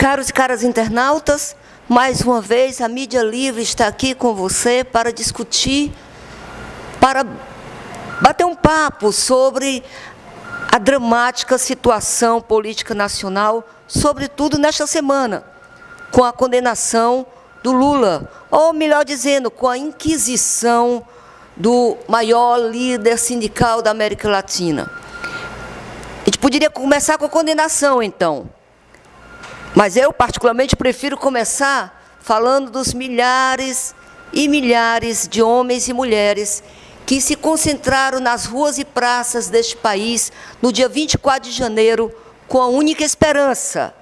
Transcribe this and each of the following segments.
Caros e caras internautas, mais uma vez a Mídia Livre está aqui com você para discutir, para bater um papo sobre a dramática situação política nacional, sobretudo nesta semana, com a condenação do Lula, ou melhor dizendo, com a inquisição do maior líder sindical da América Latina. A gente poderia começar com a condenação, então. Mas eu, particularmente, prefiro começar falando dos milhares e milhares de homens e mulheres que se concentraram nas ruas e praças deste país no dia 24 de janeiro com a única esperança,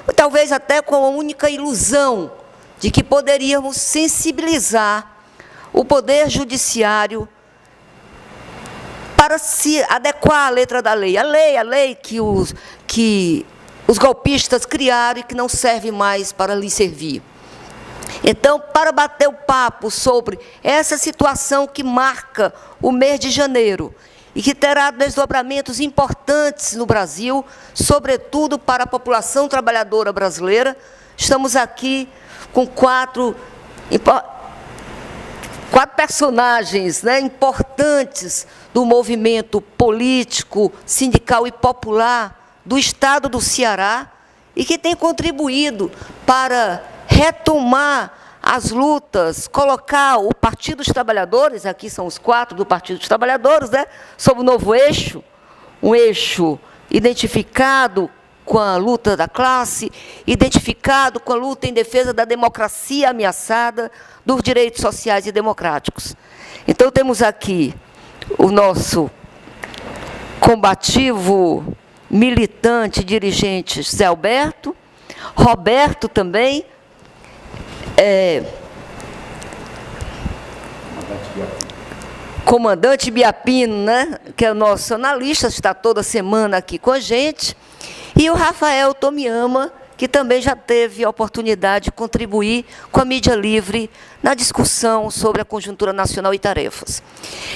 ou talvez até com a única ilusão, de que poderíamos sensibilizar o Poder Judiciário para se adequar à letra da lei. A lei que os golpistas criaram e que não serve mais para lhes servir. Então, para bater o papo sobre essa situação que marca o mês de janeiro e que terá desdobramentos importantes no Brasil, sobretudo para a população trabalhadora brasileira, estamos aqui com quatro personagens, né, importantes do movimento político, sindical e popular do Estado do Ceará e que tem contribuído para retomar as lutas, colocar o Partido dos Trabalhadores, aqui são os quatro do Partido dos Trabalhadores, né, sob o novo eixo, um eixo identificado com a luta da classe, identificado com a luta em defesa da democracia ameaçada, dos direitos sociais e democráticos. Então, temos aqui o nosso combativo, militante, dirigente, Zé Alberto, Roberto também, comandante Biapino, né, que é o nosso analista, está toda semana aqui com a gente, e o Rafael Tomiyama, que também já teve a oportunidade de contribuir com a Mídia Livre na discussão sobre a conjuntura nacional e tarefas.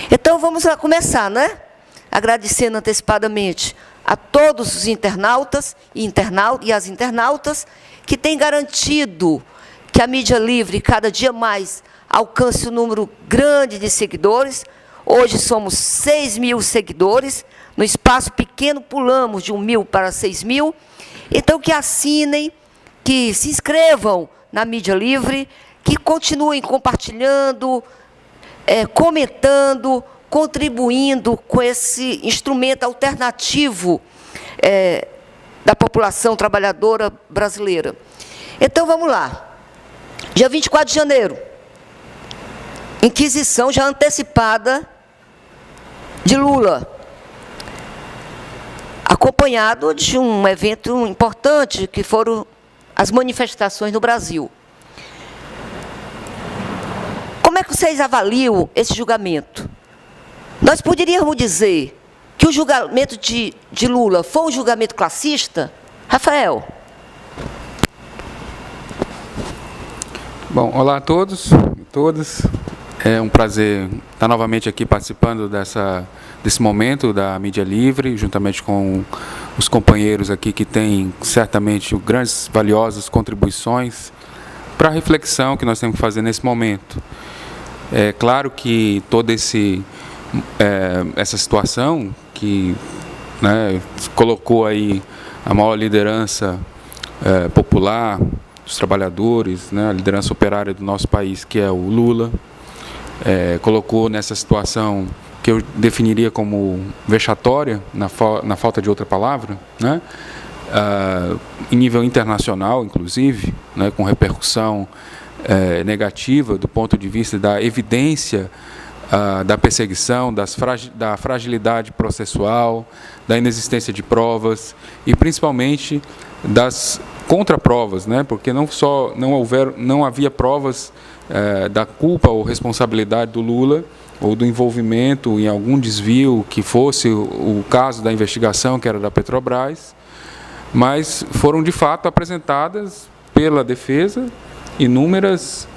Então, vamos lá começar, né? Agradecendo antecipadamente a todos os internautas e as internautas que têm garantido que a Mídia Livre cada dia mais alcance um número grande de seguidores. Hoje somos 6.000 seguidores, no espaço pequeno pulamos de 1.000 para 6.000. Então, que assinem, que se inscrevam na Mídia Livre, que continuem compartilhando, comentando, contribuindo com esse instrumento alternativo da população trabalhadora brasileira. Então, vamos lá. Dia 24 de janeiro, inquisição já antecipada de Lula, acompanhado de um evento importante, que foram as manifestações no Brasil. Como é que vocês avaliam esse julgamento? Nós poderíamos dizer que o julgamento de Lula foi um julgamento classista? Rafael. Bom, olá a todos e todas. É um prazer estar novamente aqui participando desse momento da Mídia Livre, juntamente com os companheiros aqui que têm certamente grandes, valiosas contribuições para a reflexão que nós temos que fazer nesse momento. É claro que toda essa situação que, né, colocou aí a maior liderança popular dos trabalhadores, né, a liderança operária do nosso país, que é o Lula, colocou nessa situação que eu definiria como vexatória, na falta de outra palavra, né, em nível internacional, inclusive, né, com repercussão negativa do ponto de vista da evidência da perseguição, da fragilidade processual, da inexistência de provas e principalmente das contraprovas, né, porque não havia provas da culpa ou responsabilidade do Lula ou do envolvimento em algum desvio que fosse o caso da investigação, que era da Petrobras, mas foram de fato apresentadas pela defesa inúmeras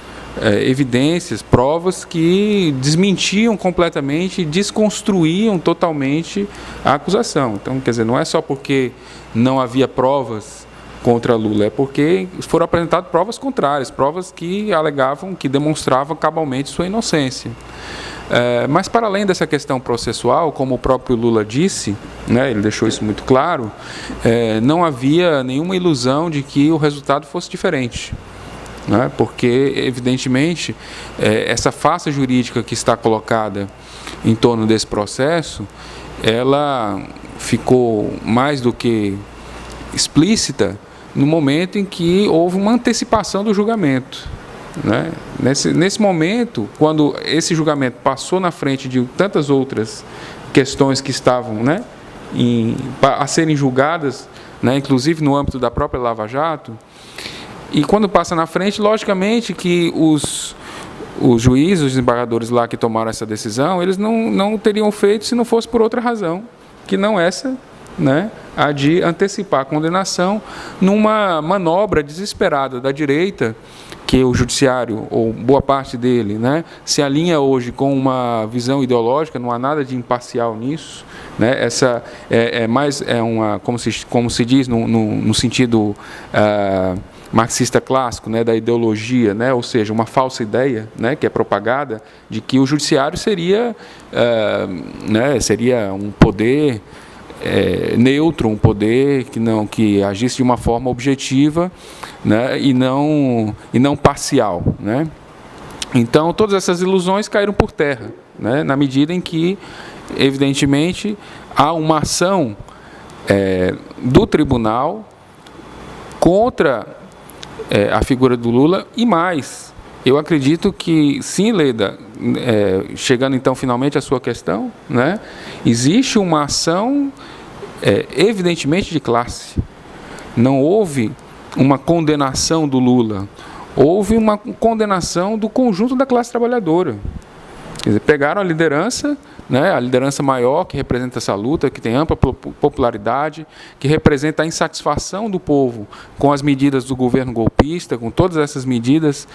evidências, provas que desmentiam completamente, desconstruíam totalmente a acusação. Então, quer dizer, não é só porque não havia provas contra Lula, é porque foram apresentadas provas contrárias, provas que alegavam, que demonstravam cabalmente sua inocência. Mas, para além dessa questão processual, como o próprio Lula disse, né, ele deixou isso muito claro, não havia nenhuma ilusão de que o resultado fosse diferente. Né, porque, evidentemente, essa farsa jurídica que está colocada em torno desse processo, ela ficou mais do que explícita no momento em que houve uma antecipação do julgamento. Né? Nesse momento, quando esse julgamento passou na frente de tantas outras questões que estavam, né, a serem julgadas, né, inclusive no âmbito da própria Lava Jato, e quando passa na frente, logicamente que os juízes, os desembargadores lá que tomaram essa decisão, eles não teriam feito se não fosse por outra razão, que não essa, né, a de antecipar a condenação numa manobra desesperada da direita, que o judiciário, ou boa parte dele, né, se alinha hoje com uma visão ideológica, não há nada de imparcial nisso, né, essa uma, como se diz no sentido marxista clássico, né, da ideologia, né, ou seja, uma falsa ideia, né, que é propagada, de que o judiciário seria um poder neutro, um poder que agisse de uma forma objetiva, né, e não parcial, né? Então, todas essas ilusões caíram por terra, né, na medida em que, evidentemente, há uma ação do tribunal contra a figura do Lula e mais. Eu acredito que, sim, Leda, chegando então finalmente à sua questão, né, existe uma ação evidentemente de classe. Não houve uma condenação do Lula, houve uma condenação do conjunto da classe trabalhadora. Quer dizer, pegaram a liderança, né, a liderança maior que representa essa luta, que tem ampla popularidade, que representa a insatisfação do povo com as medidas do governo golpista, com todas essas medidas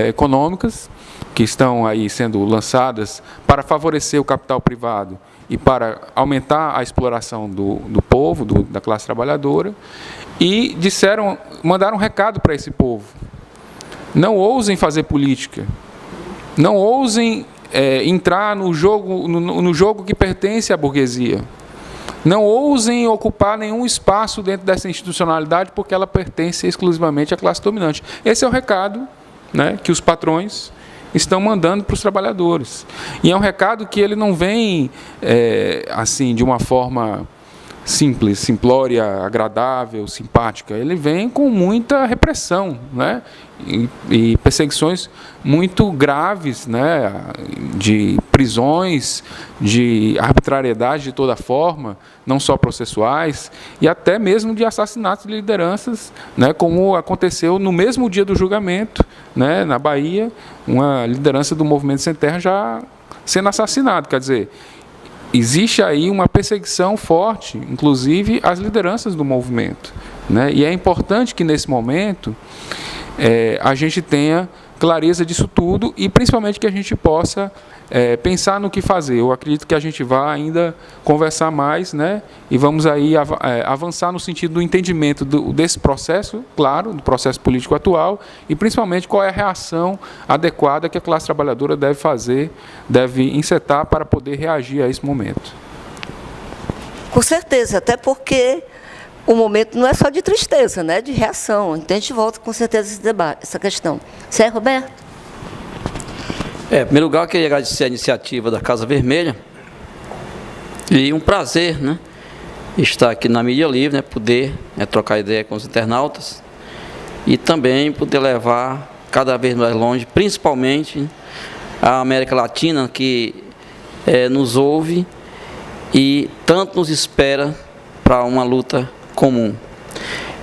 econômicas que estão aí sendo lançadas para favorecer o capital privado e para aumentar a exploração do povo, da classe trabalhadora, e mandaram um recado para esse povo: não ousem fazer política, não ousem entrar no jogo que pertence à burguesia. Não ousem ocupar nenhum espaço dentro dessa institucionalidade, porque ela pertence exclusivamente à classe dominante. Esse é o recado, né, que os patrões estão mandando para os trabalhadores. E é um recado que ele não vem assim de uma forma simples, simplória, agradável, simpática. Ele vem com muita repressão, né? E perseguições muito graves, né? De prisões, de arbitrariedade de toda forma, não só processuais, e até mesmo de assassinatos de lideranças, né? Como aconteceu no mesmo dia do julgamento, né? Na Bahia, uma liderança do Movimento Sem Terra já sendo assassinada. Quer dizer, existe aí uma perseguição forte, inclusive às lideranças do movimento, né? E é importante que, nesse momento, a gente tenha clareza disso tudo e, principalmente, que a gente possa pensar no que fazer. Eu acredito que a gente vai ainda conversar mais, né? E vamos aí avançar no sentido do entendimento desse processo, claro, do processo político atual, e, principalmente, qual é a reação adequada que a classe trabalhadora deve fazer, deve encetar para poder reagir a esse momento. Com certeza, até porque o momento não é só de tristeza, né? De reação. Então, a gente volta com certeza esse debate, essa questão. Certo, Roberto? Em primeiro lugar, eu queria agradecer a iniciativa da Casa Vermelha. E um prazer, né, estar aqui na Mídia Livre, né, poder trocar ideia com os internautas e também poder levar cada vez mais longe, principalmente a América Latina, que nos ouve e tanto nos espera para uma luta comum.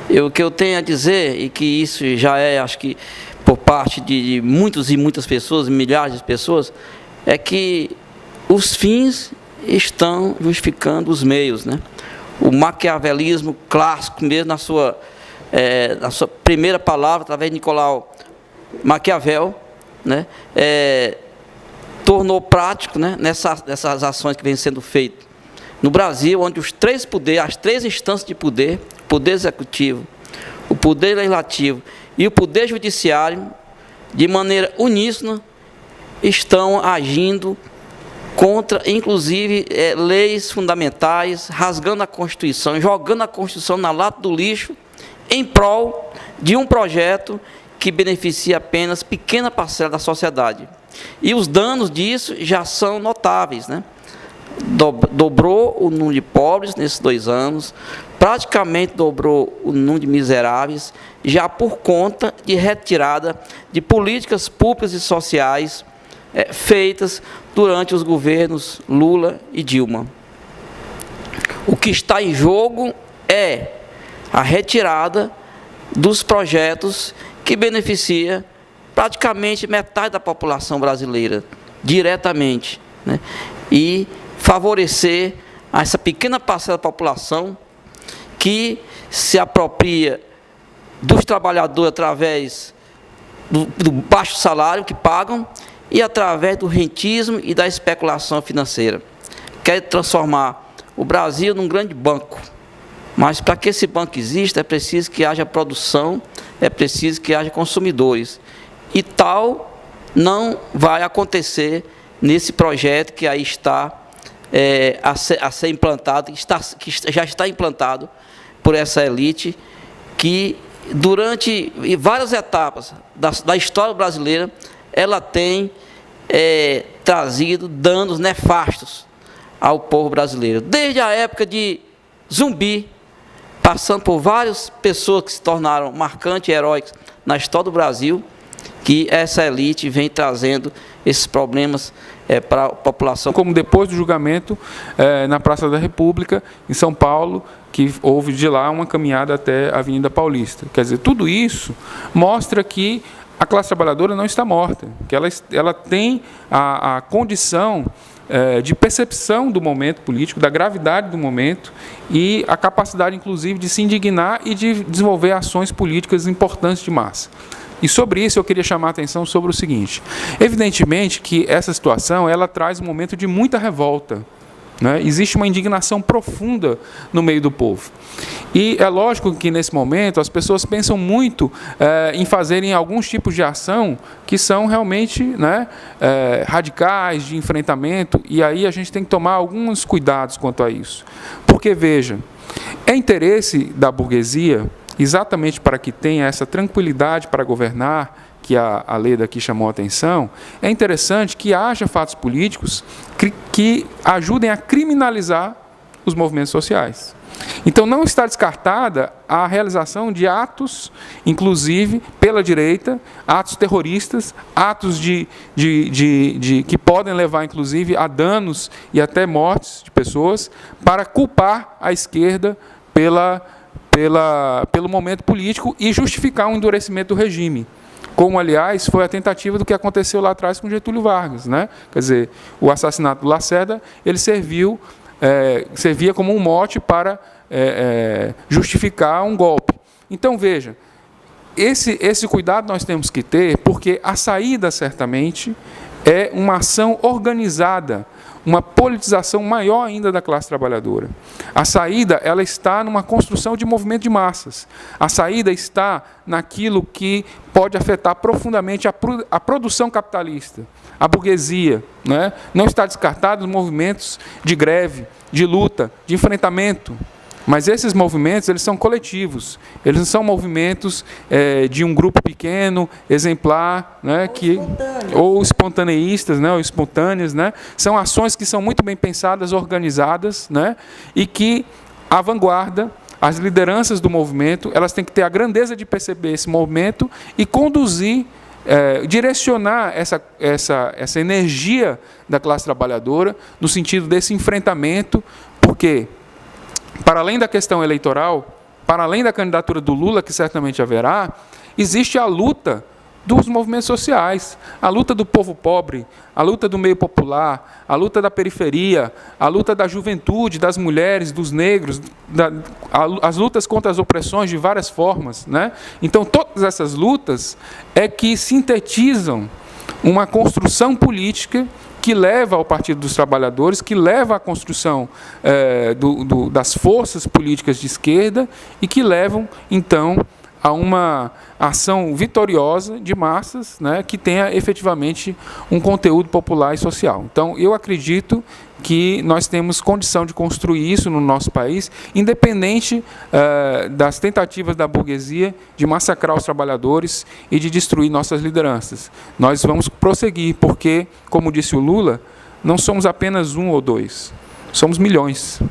O que eu tenho a dizer, e que isso já acho que por parte de muitos e muitas pessoas, milhares de pessoas, é que os fins estão justificando os meios, né? O maquiavelismo clássico, mesmo na sua primeira palavra, através de Nicolau Maquiavel, né? Tornou prático, né, nessas ações que vêm sendo feitas no Brasil, onde os três poderes, as três instâncias de poder, poder executivo, o Poder Legislativo e o Poder Judiciário, de maneira uníssona, estão agindo contra, inclusive, leis fundamentais, rasgando a Constituição, jogando a Constituição na lata do lixo, em prol de um projeto que beneficia apenas pequena parcela da sociedade. E os danos disso já são notáveis, né? Dobrou o número de pobres nesses 2 anos, praticamente dobrou o número de miseráveis, já por conta de retirada de políticas públicas e sociais feitas durante os governos Lula e Dilma. O que está em jogo é a retirada dos projetos que beneficia praticamente metade da população brasileira, diretamente, né? E favorecer essa pequena parcela da população que se apropria dos trabalhadores através do baixo salário que pagam e através do rentismo e da especulação financeira. Quer transformar o Brasil num grande banco, mas para que esse banco exista é preciso que haja produção, é preciso que haja consumidores. E tal não vai acontecer nesse projeto que aí está a ser implantado, que já está implantado por essa elite, que durante várias etapas da história brasileira, ela tem trazido danos nefastos ao povo brasileiro. Desde a época de Zumbi, passando por várias pessoas que se tornaram marcantes e heróicas na história do Brasil, que essa elite vem trazendo esses problemas para a população. Como depois do julgamento na Praça da República, em São Paulo, que houve de lá uma caminhada até a Avenida Paulista. Quer dizer, tudo isso mostra que a classe trabalhadora não está morta, que ela tem a condição de percepção do momento político, da gravidade do momento e a capacidade, inclusive, de se indignar e de desenvolver ações políticas importantes de massa. E sobre isso eu queria chamar a atenção sobre o seguinte: evidentemente que essa situação ela traz um momento de muita revolta, né? Existe uma indignação profunda no meio do povo. E é lógico que nesse momento as pessoas pensam muito em fazerem alguns tipos de ação que são realmente, né, radicais, de enfrentamento, e aí a gente tem que tomar alguns cuidados quanto a isso. Porque, veja, é interesse da burguesia, exatamente para que tenha essa tranquilidade para governar, que a lei daqui chamou a atenção, é interessante que haja fatos políticos que ajudem a criminalizar os movimentos sociais. Então, não está descartada a realização de atos, inclusive pela direita, atos terroristas, atos que podem levar, inclusive, a danos e até mortes de pessoas, para culpar a esquerda pelo momento político e justificar um endurecimento do regime. Como, aliás, foi a tentativa do que aconteceu lá atrás com Getúlio Vargas, né? Quer dizer, o assassinato do Lacerda, ele servia como um mote para justificar um golpe. Então, veja, esse cuidado nós temos que ter, porque a saída, certamente, é uma ação organizada, uma politização maior ainda da classe trabalhadora. A saída, ela está numa construção de movimento de massas. A saída está naquilo que pode afetar profundamente a produção capitalista, a burguesia, né? Não está descartado os movimentos de greve, de luta, de enfrentamento. Mas esses movimentos, eles são coletivos, eles não são movimentos de um grupo pequeno, exemplar, né, ou espontaneístas, né, ou espontâneas, né, são ações que são muito bem pensadas, organizadas, né, e que a vanguarda, as lideranças do movimento, elas têm que ter a grandeza de perceber esse movimento e conduzir, direcionar essa energia da classe trabalhadora no sentido desse enfrentamento, porque para além da questão eleitoral, para além da candidatura do Lula, que certamente haverá, existe a luta dos movimentos sociais, a luta do povo pobre, a luta do meio popular, a luta da periferia, a luta da juventude, das mulheres, dos negros, as lutas contra as opressões de várias formas, né? Então, todas essas lutas é que sintetizam uma construção política que leva ao Partido dos Trabalhadores, que leva à construção das forças políticas de esquerda e que levam, então, a uma ação vitoriosa de massas, né, que tenha efetivamente um conteúdo popular e social. Então, eu acredito que nós temos condição de construir isso no nosso país, independente das tentativas da burguesia de massacrar os trabalhadores e de destruir nossas lideranças. Nós vamos prosseguir, porque, como disse o Lula, não somos apenas um ou dois, somos milhões,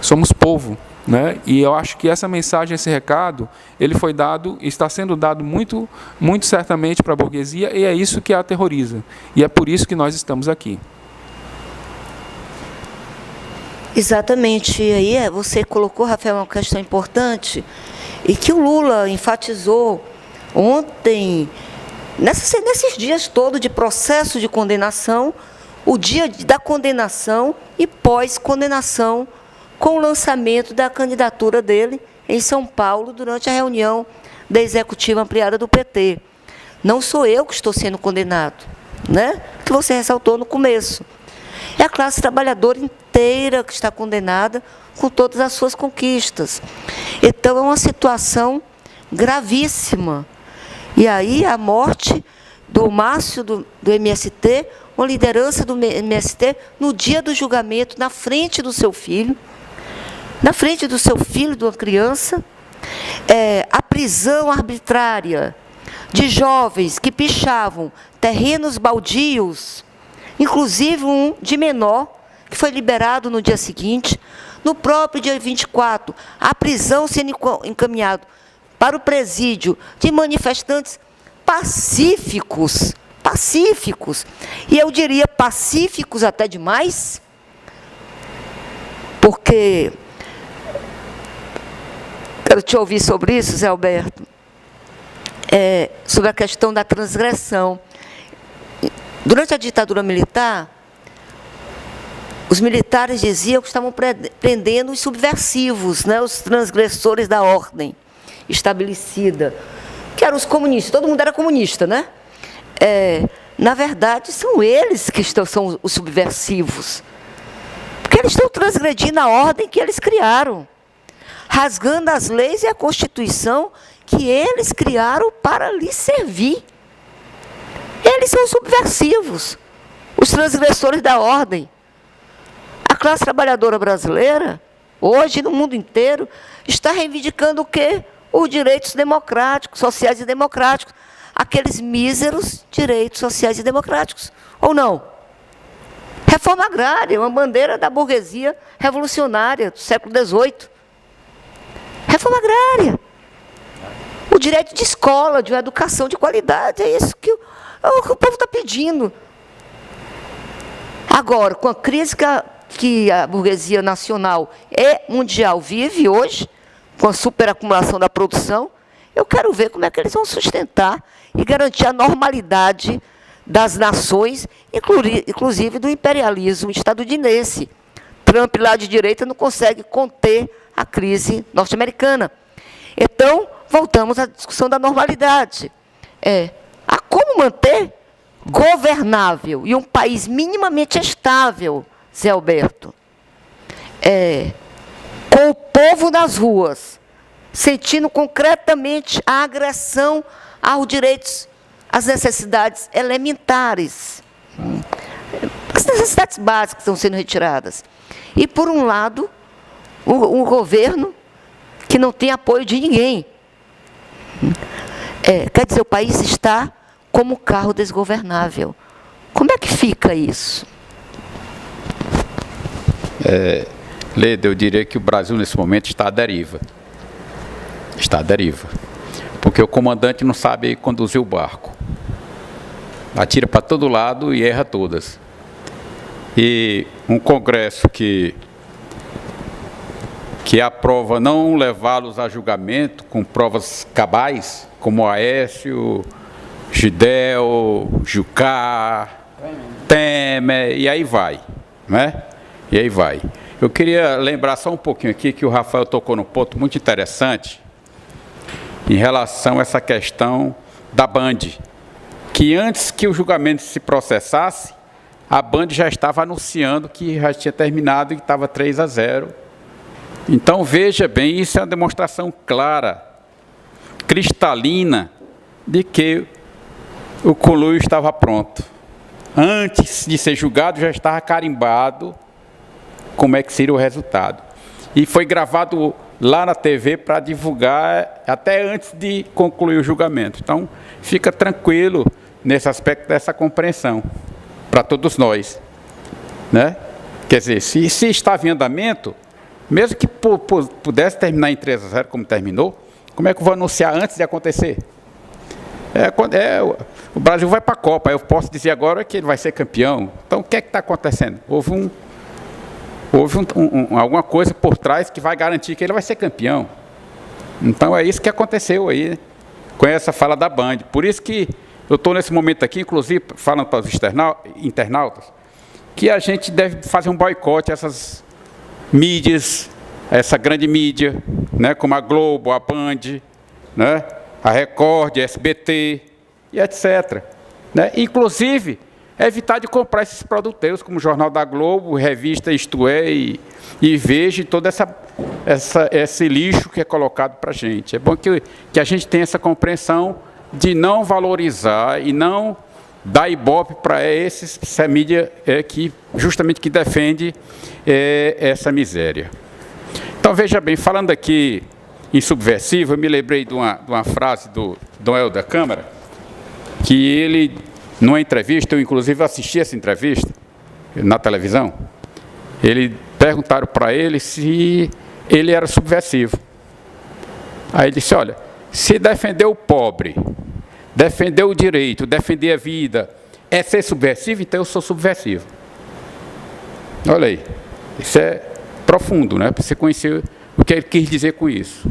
somos povo. Né? E eu acho que essa mensagem, esse recado, ele foi dado, está sendo dado muito, muito certamente para a burguesia, e é isso que a aterroriza. E é por isso que nós estamos aqui. Exatamente. E aí você colocou, Rafael, uma questão importante, e que o Lula enfatizou ontem, nesses dias todos de processo de condenação, o dia da condenação e pós-condenação, com o lançamento da candidatura dele em São Paulo, durante a reunião da executiva ampliada do PT. Não sou eu que estou sendo condenado, né? Que você ressaltou no começo. É a classe trabalhadora inteira que está condenada com todas as suas conquistas. Então, é uma situação gravíssima. E aí, a morte do Márcio do MST, uma liderança do MST, no dia do julgamento, na frente do seu filho, de uma criança, a prisão arbitrária de jovens que pichavam terrenos baldios, inclusive um de menor, que foi liberado no dia seguinte, no próprio dia 24, a prisão sendo encaminhado para o presídio de manifestantes pacíficos, e eu diria pacíficos até demais, porque... Quero te ouvir sobre isso, Zé Alberto, sobre a questão da transgressão. Durante a ditadura militar, os militares diziam que estavam prendendo os subversivos, né, os transgressores da ordem estabelecida, que eram os comunistas. Todo mundo era comunista, né? Na verdade, são eles que são os subversivos, porque eles estão transgredindo a ordem que eles criaram, rasgando as leis e a Constituição que eles criaram para lhes servir. Eles são subversivos, os transgressores da ordem. A classe trabalhadora brasileira, hoje no mundo inteiro, está reivindicando o quê? Os direitos democráticos, sociais e democráticos. Aqueles míseros direitos sociais e democráticos. Ou não? Reforma agrária, uma bandeira da burguesia revolucionária do século XVIII. Reforma agrária, o direito de escola, de uma educação de qualidade, é isso que o povo está pedindo. Agora, com a crise que a burguesia nacional e mundial vive hoje, com a superacumulação da produção, eu quero ver como é que eles vão sustentar e garantir a normalidade das nações, inclusive do imperialismo estadunidense. Trump, lá de direita, não consegue conter a crise norte-americana. Então, voltamos à discussão da normalidade. A como manter governável e um país minimamente estável, Zé Alberto, com o povo nas ruas, sentindo concretamente a agressão aos direitos, às necessidades elementares, as necessidades básicas estão sendo retiradas. E, por um lado, um governo que não tem apoio de ninguém. Quer dizer, o país está como carro desgovernável. Como é que fica isso? Leda, eu diria que o Brasil, nesse momento, está à deriva. Está à deriva. Porque o comandante não sabe conduzir o barco. Atira para todo lado e erra todas. E um Congresso que aprova não levá-los a julgamento com provas cabais, como Aécio, Gidel, Jucá, Temer, e aí vai, né? E aí vai. Eu queria lembrar só um pouquinho aqui que o Rafael tocou num ponto muito interessante em relação a essa questão da Band, que antes que o julgamento se processasse, a Band já estava anunciando que já tinha terminado e que estava 3-0. Então, veja bem, isso é uma demonstração clara cristalina de que o conluio estava pronto. Antes de ser julgado, já estava carimbado como é que seria o resultado. E foi gravado lá na TV para divulgar até antes de concluir o julgamento. Então, fica tranquilo nesse aspecto dessa compreensão para todos nós, né? Quer dizer, se estava em andamento, mesmo que pudesse terminar em 3-0 como terminou, como é que eu vou anunciar antes de acontecer? O Brasil vai para a Copa, eu posso dizer agora que ele vai ser campeão. Então, o que é que está acontecendo? Houve alguma coisa por trás que vai garantir que ele vai ser campeão. Então, é isso que aconteceu aí, com essa fala da Band. Por isso que eu estou nesse momento aqui, inclusive, falando para os internautas, que a gente deve fazer um boicote a essas mídias, essa grande mídia, né, como a Globo, a Band, né, a Record, a SBT, e etc. Né? Inclusive, evitar de comprar esses produtos como o Jornal da Globo, revista Isto É e Veja, e todo esse lixo que é colocado para a gente. É bom que a gente tenha essa compreensão de não valorizar e não dar ibope para essa mídia justamente que defende essa miséria. Então, veja bem, falando aqui em subversivo, eu me lembrei de uma frase do Dom Helder da Câmara, que ele, numa entrevista, eu inclusive assisti essa entrevista na televisão, perguntaram para ele se ele era subversivo. Aí ele disse, olha, se defender o pobre, defender o direito, defender a vida, é ser subversivo, então eu sou subversivo. Olha aí, isso é profundo, né? Para você conhecer o que ele quis dizer com isso.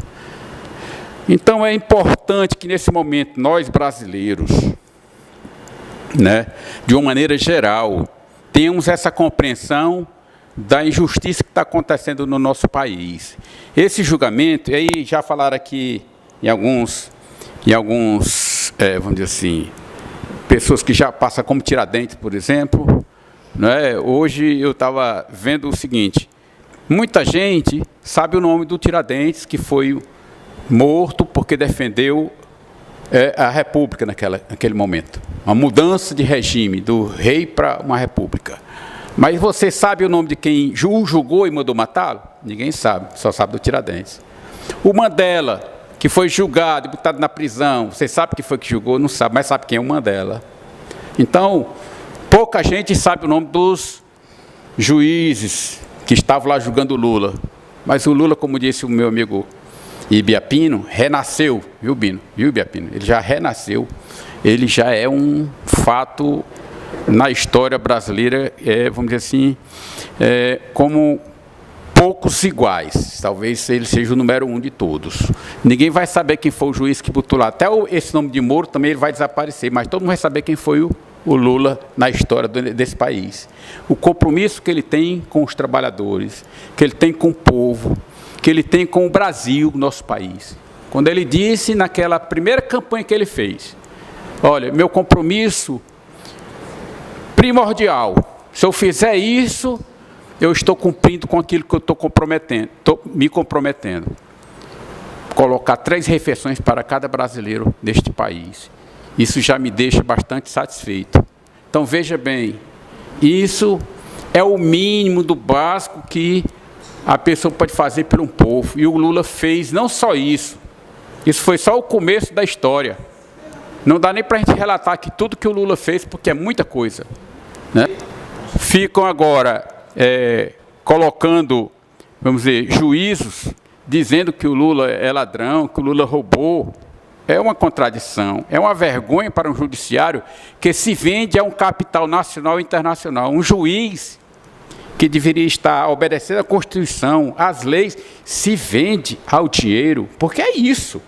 Então é importante que nesse momento nós brasileiros, né, de uma maneira geral, tenhamos essa compreensão da injustiça que está acontecendo no nosso país. Esse julgamento, e aí já falaram aqui em alguns vamos dizer assim, pessoas que já passam como Tiradentes, por exemplo, né? Hoje eu estava vendo o seguinte, muita gente sabe o nome do Tiradentes, que foi morto porque defendeu a república naquele momento. Uma mudança de regime, do rei para uma república. Mas você sabe o nome de quem o julgou e mandou matá-lo? Ninguém sabe, só sabe do Tiradentes. O Mandela, que foi julgado e botado na prisão, você sabe quem foi que julgou? Não sabe, mas sabe quem é o Mandela. Então, pouca gente sabe o nome dos juízes que estavam lá julgando o Lula. Mas o Lula, como disse o meu amigo Ibiapino, renasceu, viu, Bino? Viu, Ibiapino? Ele já renasceu, ele já é um fato na história brasileira, vamos dizer assim, como poucos iguais. Talvez ele seja o número 1 de todos. Ninguém vai saber quem foi o juiz que botou lá. Até esse nome de Moro também ele vai desaparecer, mas todo mundo vai saber quem foi o Lula na história desse país. O compromisso que ele tem com os trabalhadores, que ele tem com o povo, que ele tem com o Brasil, nosso país. Quando ele disse naquela primeira campanha que ele fez, olha, meu compromisso primordial, se eu fizer isso, eu estou cumprindo com aquilo que eu estou me comprometendo. Colocar 3 refeições para cada brasileiro neste país. Isso já me deixa bastante satisfeito. Então, veja bem, isso é o mínimo do básico que a pessoa pode fazer por um povo. E o Lula fez não só isso. Isso foi só o começo da história. Não dá nem para a gente relatar aqui tudo que o Lula fez, porque é muita coisa, né? Ficam agora colocando, vamos dizer, juízos, dizendo que o Lula é ladrão, que o Lula roubou. É uma contradição, é uma vergonha para um judiciário que se vende a um capital nacional e internacional. Um juiz que deveria estar obedecendo à Constituição, às leis, se vende ao dinheiro, porque é isso.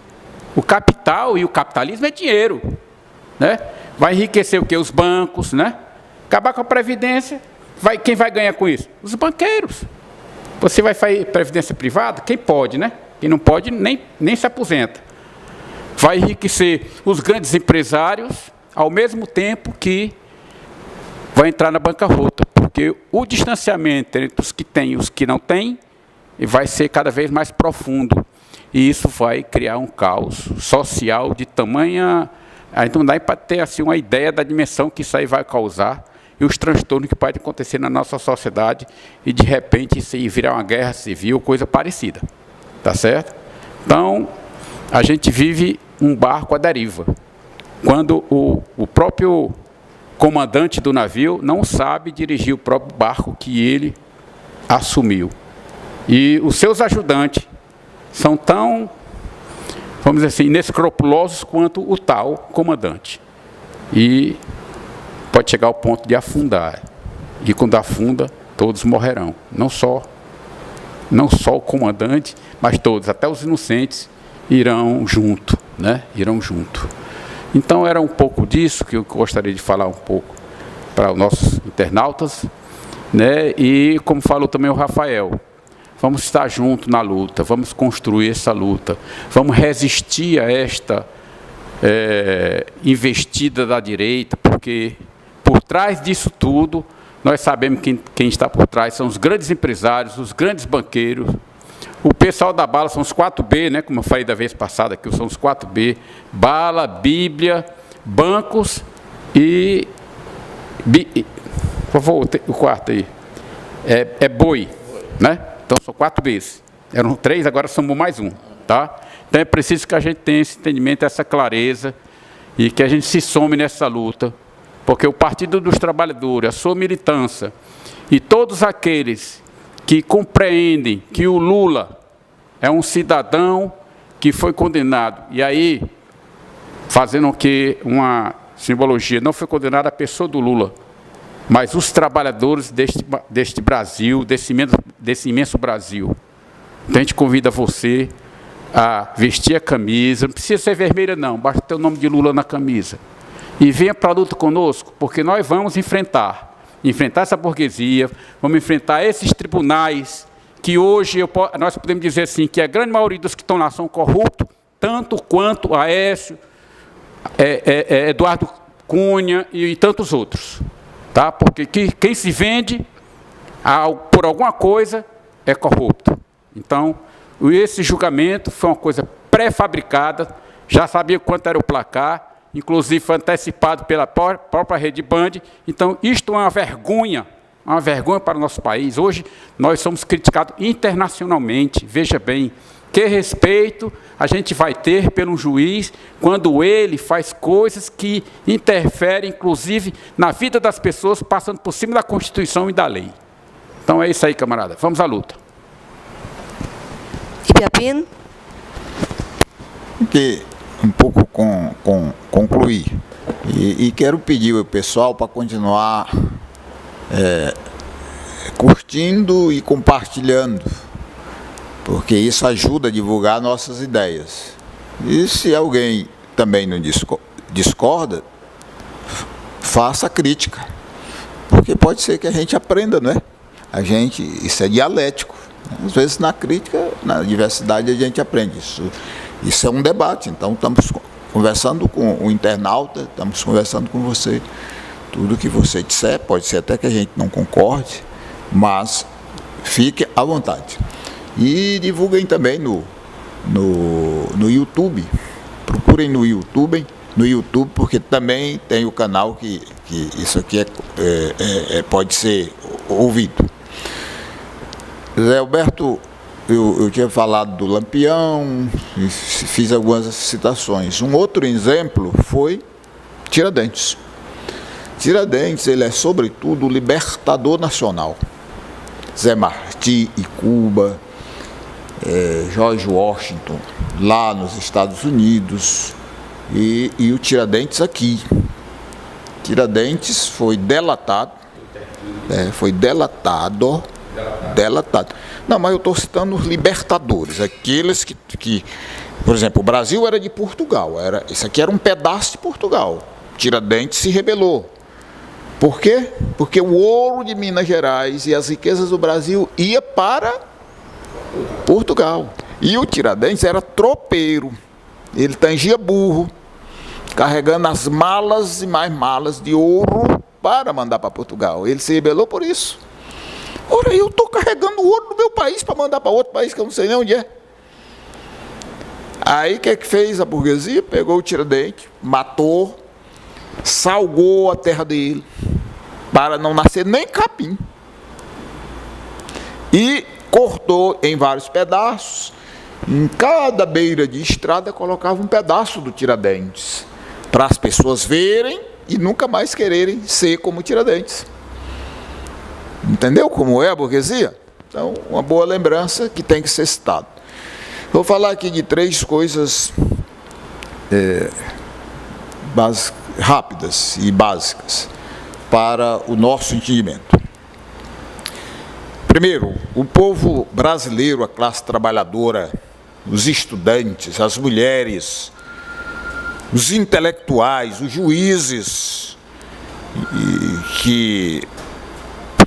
O capital e o capitalismo é dinheiro, né? Vai enriquecer o quê? Os bancos, né? Acabar com a Previdência, quem vai ganhar com isso? Os banqueiros. Você vai fazer previdência privada? Quem pode, né? Quem não pode, nem se aposenta. Vai enriquecer os grandes empresários, ao mesmo tempo que vai entrar na bancarrota, porque o distanciamento entre os que têm e os que não têm e vai ser cada vez mais profundo. E isso vai criar um caos social de tamanha... Aí não dá para ter assim, uma ideia da dimensão que isso aí vai causar e os transtornos que podem acontecer na nossa sociedade e, de repente, isso aí virar uma guerra civil, coisa parecida. Tá certo? Então, a gente vive um barco à deriva. Quando o próprio comandante do navio não sabe dirigir o próprio barco que ele assumiu. E os seus ajudantes são tão, vamos dizer assim, inescrupulosos quanto o tal comandante. E pode chegar ao ponto de afundar. E quando afunda, todos morrerão. Não só o comandante, mas todos, até os inocentes, irão junto, né? Irão junto. Então, era um pouco disso que eu gostaria de falar um pouco para os nossos internautas, né? E, como falou também o Rafael, vamos estar juntos na luta, vamos construir essa luta, vamos resistir a esta investida da direita, porque por trás disso tudo, nós sabemos quem está por trás, são os grandes empresários, os grandes banqueiros, o pessoal da bala são os 4B, né, como eu falei da vez passada, que são os 4B, bala, Bíblia, bancos e por favor, o quarto aí, boi, né? Então, são 4 Bs. Eram 3, agora somos mais um. Tá? Então, é preciso que a gente tenha esse entendimento, essa clareza, e que a gente se some nessa luta, porque o Partido dos Trabalhadores, a sua militância, e todos aqueles que compreendem que o Lula é um cidadão que foi condenado, e aí, fazendo que uma simbologia, não foi condenada a pessoa do Lula, mas os trabalhadores deste Brasil, desse imenso Brasil. Então, a gente convida você a vestir a camisa, não precisa ser vermelha não, basta ter o nome de Lula na camisa. E venha para a luta conosco, porque nós vamos enfrentar essa burguesia, vamos enfrentar esses tribunais, que hoje nós podemos dizer assim, que a grande maioria dos que estão lá são corruptos, tanto quanto Aécio, Eduardo Cunha e tantos outros. Tá? Porque quem se vende por alguma coisa é corrupto. Então, esse julgamento foi uma coisa pré-fabricada, já sabia quanto era o placar, inclusive foi antecipado pela própria Rede Band. Então, isto é uma vergonha para o nosso país. Hoje, nós somos criticados internacionalmente, veja bem, que respeito a gente vai ter pelo juiz quando ele faz coisas que interferem, inclusive, na vida das pessoas, passando por cima da Constituição e da lei. Então é isso aí, camarada. Vamos à luta. Ibiapino? Que um pouco concluir. E quero pedir ao pessoal para continuar curtindo e compartilhando, porque isso ajuda a divulgar nossas ideias. E se alguém também não discorda, faça crítica, porque pode ser que a gente aprenda, não é? Isso é dialético. Às vezes na crítica, na diversidade a gente aprende. Isso é um debate, então estamos conversando com o internauta, estamos conversando com você. Tudo que você disser, pode ser até que a gente não concorde, mas fique à vontade. E divulguem também no YouTube, procurem no YouTube, porque também tem o canal que isso aqui pode ser ouvido. Zé Alberto, eu tinha falado do Lampião, fiz algumas citações. Um outro exemplo foi Tiradentes. Tiradentes, ele é sobretudo o libertador nacional. Zé Martí e Cuba, George Washington, lá nos Estados Unidos, e o Tiradentes aqui. Tiradentes foi delatado. Não, mas eu estou citando os libertadores, aqueles que, por exemplo, o Brasil era de Portugal, isso aqui era um pedaço de Portugal. Tiradentes se rebelou. Por quê? Porque o ouro de Minas Gerais e as riquezas do Brasil ia para Portugal. E o Tiradentes era tropeiro. Ele tangia burro, carregando as malas e mais malas de ouro para mandar para Portugal. Ele se rebelou por isso. Ora, eu estou carregando ouro do meu país para mandar para outro país que eu não sei nem onde é. Aí o que é que fez a burguesia? Pegou o Tiradentes, matou, salgou a terra dele, para não nascer nem capim. E cortou em vários pedaços. Em cada beira de estrada colocava um pedaço do Tiradentes, para as pessoas verem e nunca mais quererem ser como Tiradentes. Entendeu como é a burguesia? Então, uma boa lembrança que tem que ser citada. Vou falar aqui de 3 coisas rápidas e básicas para o nosso entendimento. Primeiro, o povo brasileiro, a classe trabalhadora, os estudantes, as mulheres, os intelectuais, os juízes, que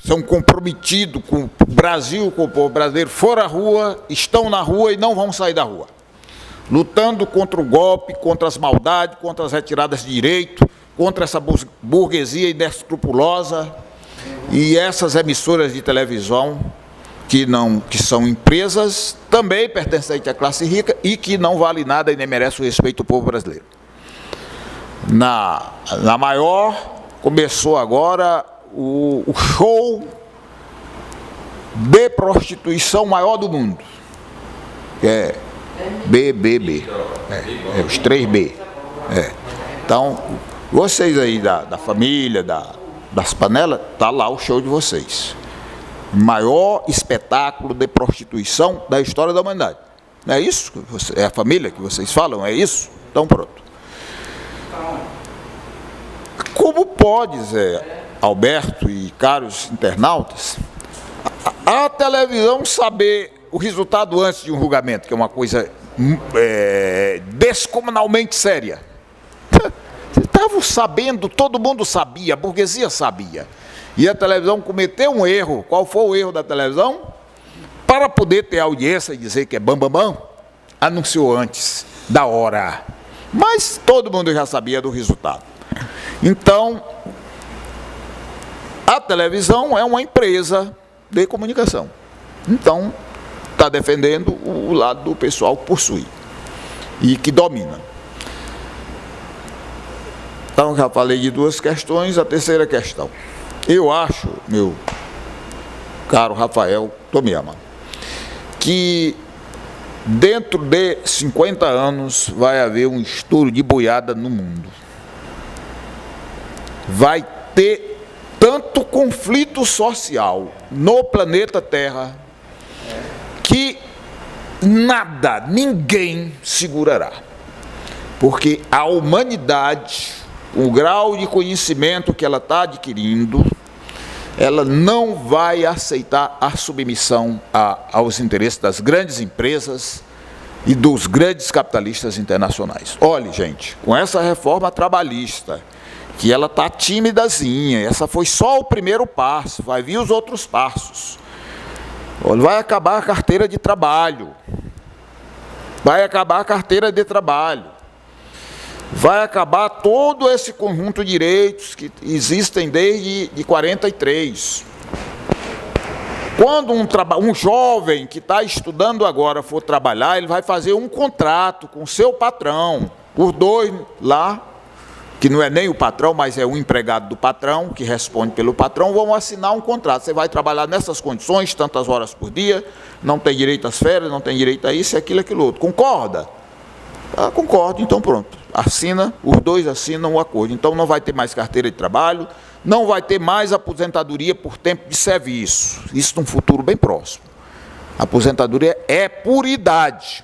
são comprometidos com o Brasil, com o povo brasileiro, foram à rua, estão na rua e não vão sair da rua. Lutando contra o golpe, contra as maldades, contra as retiradas de direito, contra essa burguesia inescrupulosa e essas emissoras de televisão que são empresas também pertencentes à classe rica e que não vale nada e nem merece o respeito do povo brasileiro. Na maior, começou agora o show de prostituição maior do mundo, que é BBB, os 3B. Então, vocês aí da família, das panelas, está lá o show de vocês. Maior espetáculo de prostituição da história da humanidade. Não é isso? É a família que vocês falam? É isso? Então pronto. Como pode, Zé Alberto e caros internautas, a televisão saber o resultado antes de um julgamento, que é uma coisa descomunalmente séria? Vocês estavam sabendo, todo mundo sabia, a burguesia sabia. E a televisão cometeu um erro. Qual foi o erro da televisão? Para poder ter audiência e dizer que é bam, anunciou antes da hora. Mas todo mundo já sabia do resultado. Então, a televisão é uma empresa de comunicação. Então, está defendendo o lado do pessoal que possui e que domina. Então, já falei de 2 questões. A terceira questão. Eu acho, meu caro Rafael Tomiyama, que dentro de 50 anos vai haver um estouro de boiada no mundo. Vai ter tanto conflito social no planeta Terra que nada, ninguém segurará. Porque a humanidade, o grau de conhecimento que ela está adquirindo, ela não vai aceitar a submissão aos interesses das grandes empresas e dos grandes capitalistas internacionais. Olhe, gente, com essa reforma trabalhista, que ela está timidazinha, essa foi só o primeiro passo, vai vir os outros passos. Vai acabar a carteira de trabalho, vai acabar todo esse conjunto de direitos que existem desde 43. Quando um jovem que está estudando agora for trabalhar, ele vai fazer um contrato com o seu patrão. Os 2 lá, que não é nem o patrão, mas é um empregado do patrão, que responde pelo patrão, vão assinar um contrato. Você vai trabalhar nessas condições, tantas horas por dia, não tem direito às férias, não tem direito a isso, aquilo, aquilo outro. Concorda? Ah, concordo, então pronto. Assina, os 2 assinam o acordo. Então não vai ter mais carteira de trabalho, não vai ter mais aposentadoria por tempo de serviço. Isso num futuro bem próximo. A aposentadoria é por idade.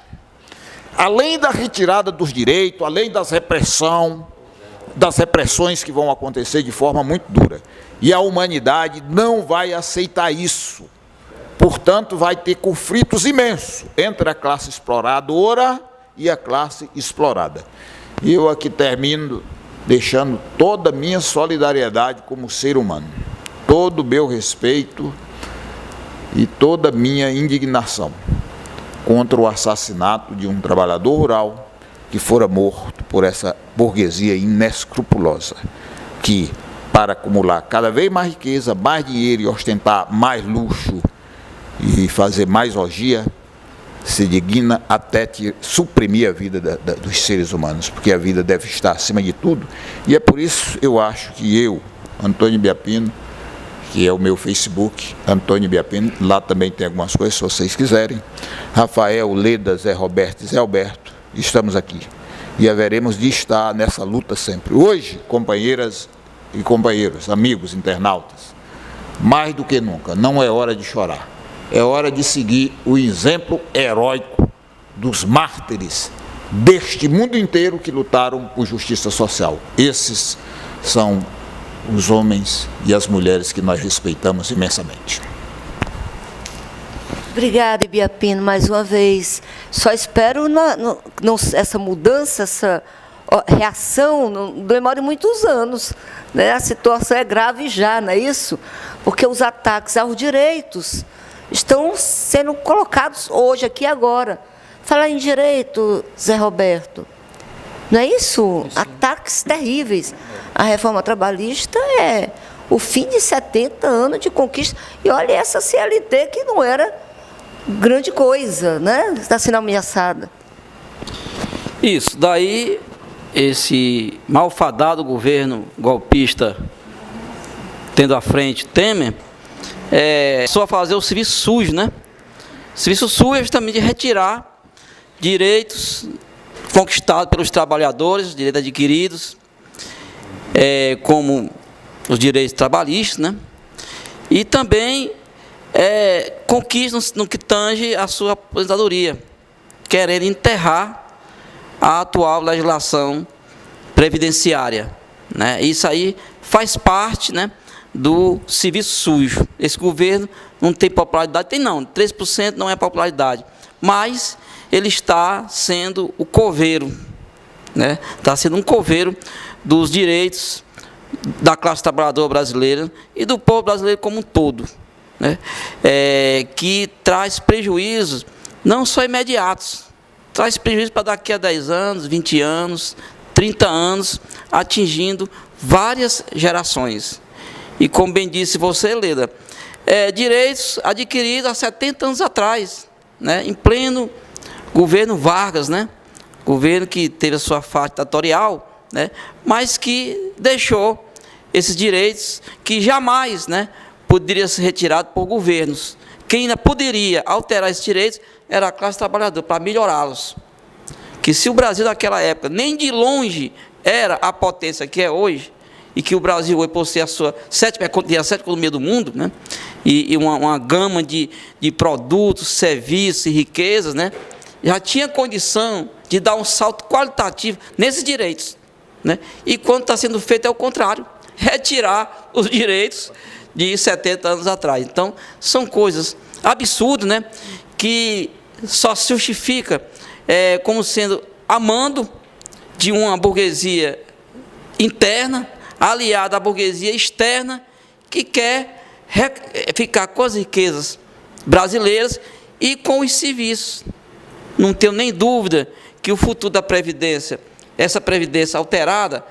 Além da retirada dos direitos, além das repressões que vão acontecer de forma muito dura. E a humanidade não vai aceitar isso. Portanto, vai ter conflitos imensos entre a classe exploradora e a classe explorada. E eu aqui termino deixando toda a minha solidariedade como ser humano, todo o meu respeito e toda a minha indignação contra o assassinato de um trabalhador rural que fora morto por essa burguesia inescrupulosa, que para acumular cada vez mais riqueza, mais dinheiro e ostentar mais luxo e fazer mais orgia, se digna até suprimir a vida dos seres humanos, porque a vida deve estar acima de tudo. E é por isso eu acho que eu, Antônio Biapino, que é o meu Facebook, Antônio Biapino, lá também tem algumas coisas, se vocês quiserem, Rafael, Leda, Zé Roberto e Zé Alberto, estamos aqui. E haveremos de estar nessa luta sempre. Hoje, companheiras e companheiros, amigos, internautas, mais do que nunca, não é hora de chorar. É hora de seguir o exemplo heróico dos mártires deste mundo inteiro que lutaram por justiça social. Esses são os homens e as mulheres que nós respeitamos imensamente. Obrigada, Biapino, mais uma vez. Só espero essa mudança, essa reação, não demore muitos anos. Né? A situação é grave já, não é isso? Porque os ataques aos direitos estão sendo colocados hoje, aqui e agora. Falar em direito, Zé Roberto, não é isso? Sim. Ataques terríveis. A reforma trabalhista é o fim de 70 anos de conquista. E olha essa CLT que não era grande coisa, né? Está sendo ameaçada. Isso, daí esse malfadado governo golpista, tendo à frente Temer, só fazer o serviço sujo, né? O serviço sujo é justamente retirar direitos conquistados pelos trabalhadores, direitos adquiridos, como os direitos trabalhistas, né? E também conquistas no que tange a sua aposentadoria, querendo enterrar a atual legislação previdenciária, né? Isso aí faz parte, né, do serviço sujo. Esse governo não tem popularidade, tem não, 3% não é popularidade, mas ele está sendo o coveiro, né? Está sendo um coveiro dos direitos da classe trabalhadora brasileira e do povo brasileiro como um todo, né? Que traz prejuízos não só imediatos, traz prejuízo para daqui a 10 anos, 20 anos, 30 anos, atingindo várias gerações. E como bem disse você, Leda, direitos adquiridos há 70 anos atrás, né, em pleno governo Vargas, né, governo que teve a sua fase ditatorial, né, mas que deixou esses direitos que jamais, né, poderia ser retirado por governos. Quem ainda poderia alterar esses direitos era a classe trabalhadora, para melhorá-los. Que se o Brasil naquela época nem de longe era a potência que é hoje, e que o Brasil hoje possui a sua sétima economia do mundo, né? E uma gama de produtos, serviços e riquezas, né? Já tinha condição de dar um salto qualitativo nesses direitos, né? E quando está sendo feito é o contrário, retirar os direitos de 70 anos atrás. Então, são coisas absurdas, né? Que só se justifica como sendo a mando de uma burguesia interna, aliada à burguesia externa, que quer ficar com as riquezas brasileiras e com os serviços. Não tenho nem dúvida que o futuro da Previdência, essa Previdência alterada,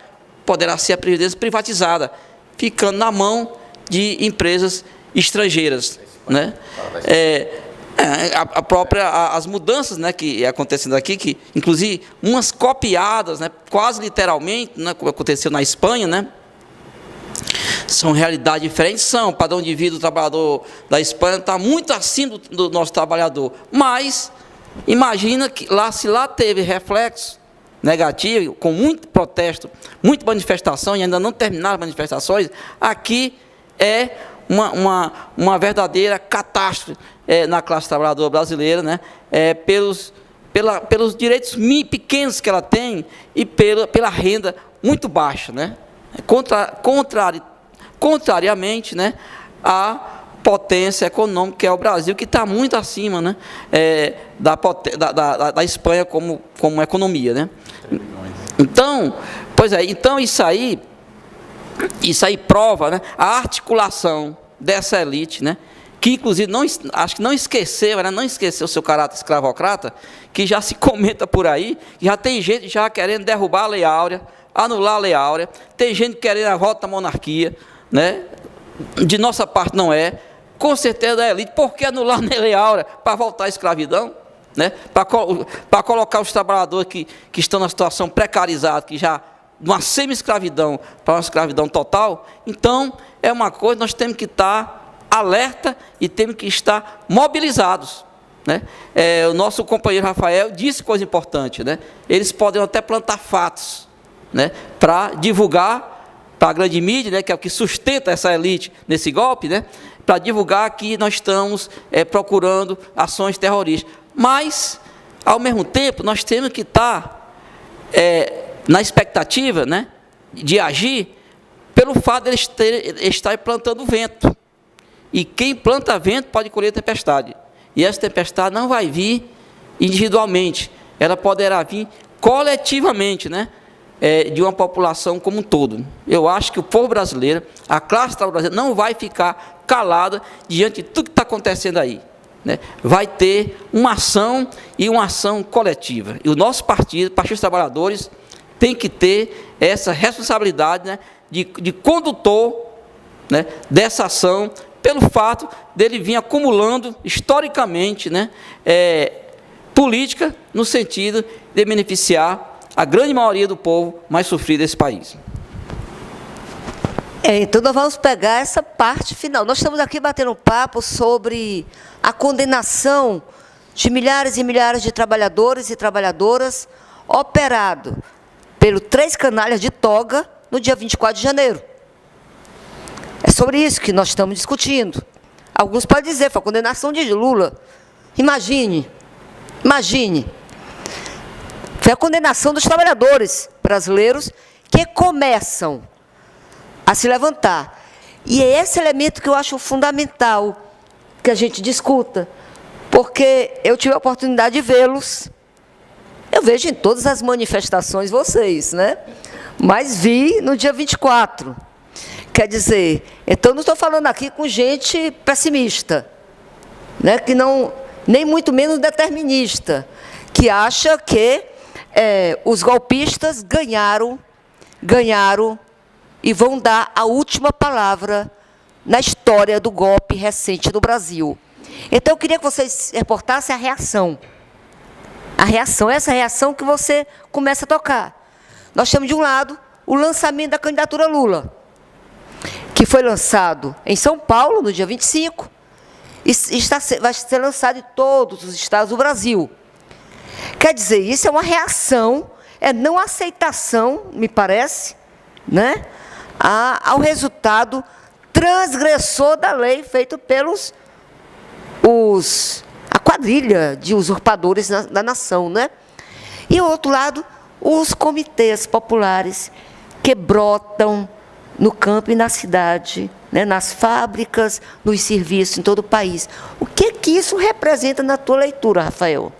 poderá ser a Previdência privatizada, ficando na mão de empresas estrangeiras, né? As mudanças, né, que acontecendo aqui, que inclusive umas copiadas, né, quase literalmente, né, como aconteceu na Espanha, né, são realidades diferentes, o padrão de vida do trabalhador da Espanha está muito acima do nosso trabalhador, mas imagina que se lá teve reflexo negativo, com muito protesto, muita manifestação, e ainda não terminaram as manifestações, aqui é uma verdadeira catástrofe na classe trabalhadora brasileira, né? Pelos direitos pequenos que ela tem e pela renda muito baixa, né? Contrariamente, né, à potência econômica que é o Brasil, que está muito acima, né, da Espanha como economia, né? Então, então isso aí prova, né, a articulação dessa elite, né, que inclusive acho que não esqueceu, né, não esqueceu o seu caráter escravocrata, que já se comenta por aí, já tem gente já querendo derrubar a Lei Áurea anular a Lei Áurea, tem gente querendo a volta da monarquia, né? De nossa parte não é, com certeza da elite. Por que anular a Lei Áurea para voltar à escravidão? Né? Para colocar os trabalhadores que estão na situação precarizada, que já de uma semi-escravidão para uma escravidão total. Então, é uma coisa, nós temos que estar alerta e temos que estar mobilizados. Né? O nosso companheiro Rafael disse coisa importante, né? Eles podem até plantar fatos, né? Para divulgar para a grande mídia, né? Que é o que sustenta essa elite nesse golpe, né? Para divulgar que nós estamos procurando ações terroristas. Mas, ao mesmo tempo, nós temos que estar na expectativa, né? De agir pelo fato de eles estarem plantando vento. E quem planta vento pode colher tempestade. E essa tempestade não vai vir individualmente, ela poderá vir coletivamente, né? De uma população como um todo. Eu acho que o povo brasileiro, a classe trabalhadora brasileira, não vai ficar calada diante de tudo que está acontecendo aí. Né? Vai ter uma ação e uma ação coletiva. E o nosso partido, Partido dos Trabalhadores, tem que ter essa responsabilidade, né? de condutor, né? Dessa ação, pelo fato dele vir acumulando, historicamente, né? Política no sentido de beneficiar a grande maioria do povo mais sofrido desse país. Então, nós vamos pegar essa parte final. Nós estamos aqui batendo um papo sobre a condenação de milhares e milhares de trabalhadores e trabalhadoras operado pelo 3 canalhas de toga no dia 24 de janeiro. É sobre isso que nós estamos discutindo. Alguns podem dizer, foi a condenação de Lula. Imagine. Foi a condenação dos trabalhadores brasileiros que começam a se levantar. E é esse elemento que eu acho fundamental que a gente discuta, porque eu tive a oportunidade de vê-los. Eu vejo em todas as manifestações vocês, né? Mas vi no dia 24. Quer dizer, então não estou falando aqui com gente pessimista, né? Que não, nem muito menos determinista, que acha que os golpistas ganharam e vão dar a última palavra na história do golpe recente no Brasil. Então, eu queria que vocês reportassem a reação. Essa reação que você começa a tocar. Nós temos, de um lado, o lançamento da candidatura Lula, que foi lançado em São Paulo, no dia 25, e vai ser lançado em todos os estados do Brasil. Quer dizer, isso é uma reação, não aceitação, me parece, né, ao resultado transgressor da lei feito pelos a quadrilha de usurpadores da nação, né? E, ao outro lado, os comitês populares que brotam no campo e na cidade, né, nas fábricas, nos serviços, em todo o país. O que isso representa na tua leitura, Rafael?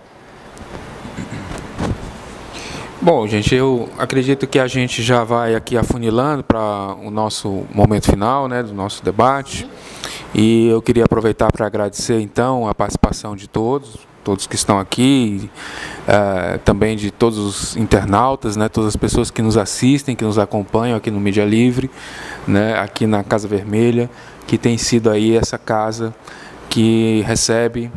Bom, gente, eu acredito que a gente já vai aqui afunilando para o nosso momento final, né, do nosso debate. E eu queria aproveitar para agradecer, então, a participação de todos que estão aqui, também de todos os internautas, né, todas as pessoas que nos assistem, que nos acompanham aqui no Mídia Livre, né, aqui na Casa Vermelha, que tem sido aí essa casa que recebe,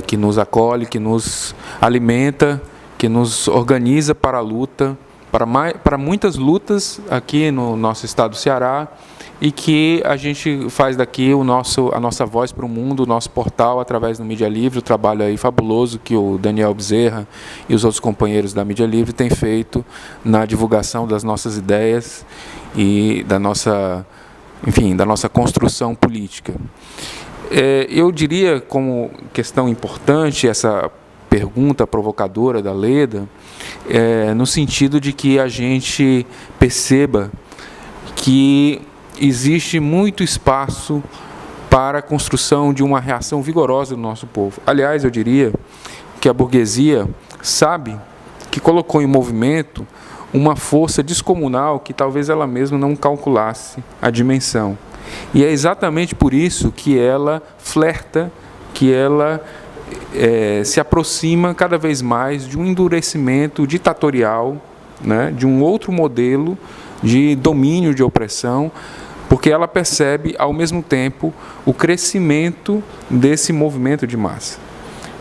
que nos acolhe, que nos alimenta, que nos organiza para a luta, para muitas lutas aqui no nosso estado do Ceará, e que a gente faz daqui a nossa voz para o mundo, o nosso portal, através do Mídia Livre, o trabalho aí fabuloso que o Daniel Bezerra e os outros companheiros da Mídia Livre têm feito na divulgação das nossas ideias e da nossa construção política. Eu diria, como questão importante, essa pergunta provocadora da Leda, no sentido de que a gente perceba que existe muito espaço para a construção de uma reação vigorosa do nosso povo. Aliás, eu diria que a burguesia sabe que colocou em movimento uma força descomunal que talvez ela mesma não calculasse a dimensão. E é exatamente por isso que ela flerta, que ela se aproxima cada vez mais de um endurecimento ditatorial, né, de um outro modelo de domínio, de opressão, porque ela percebe, ao mesmo tempo, o crescimento desse movimento de massa.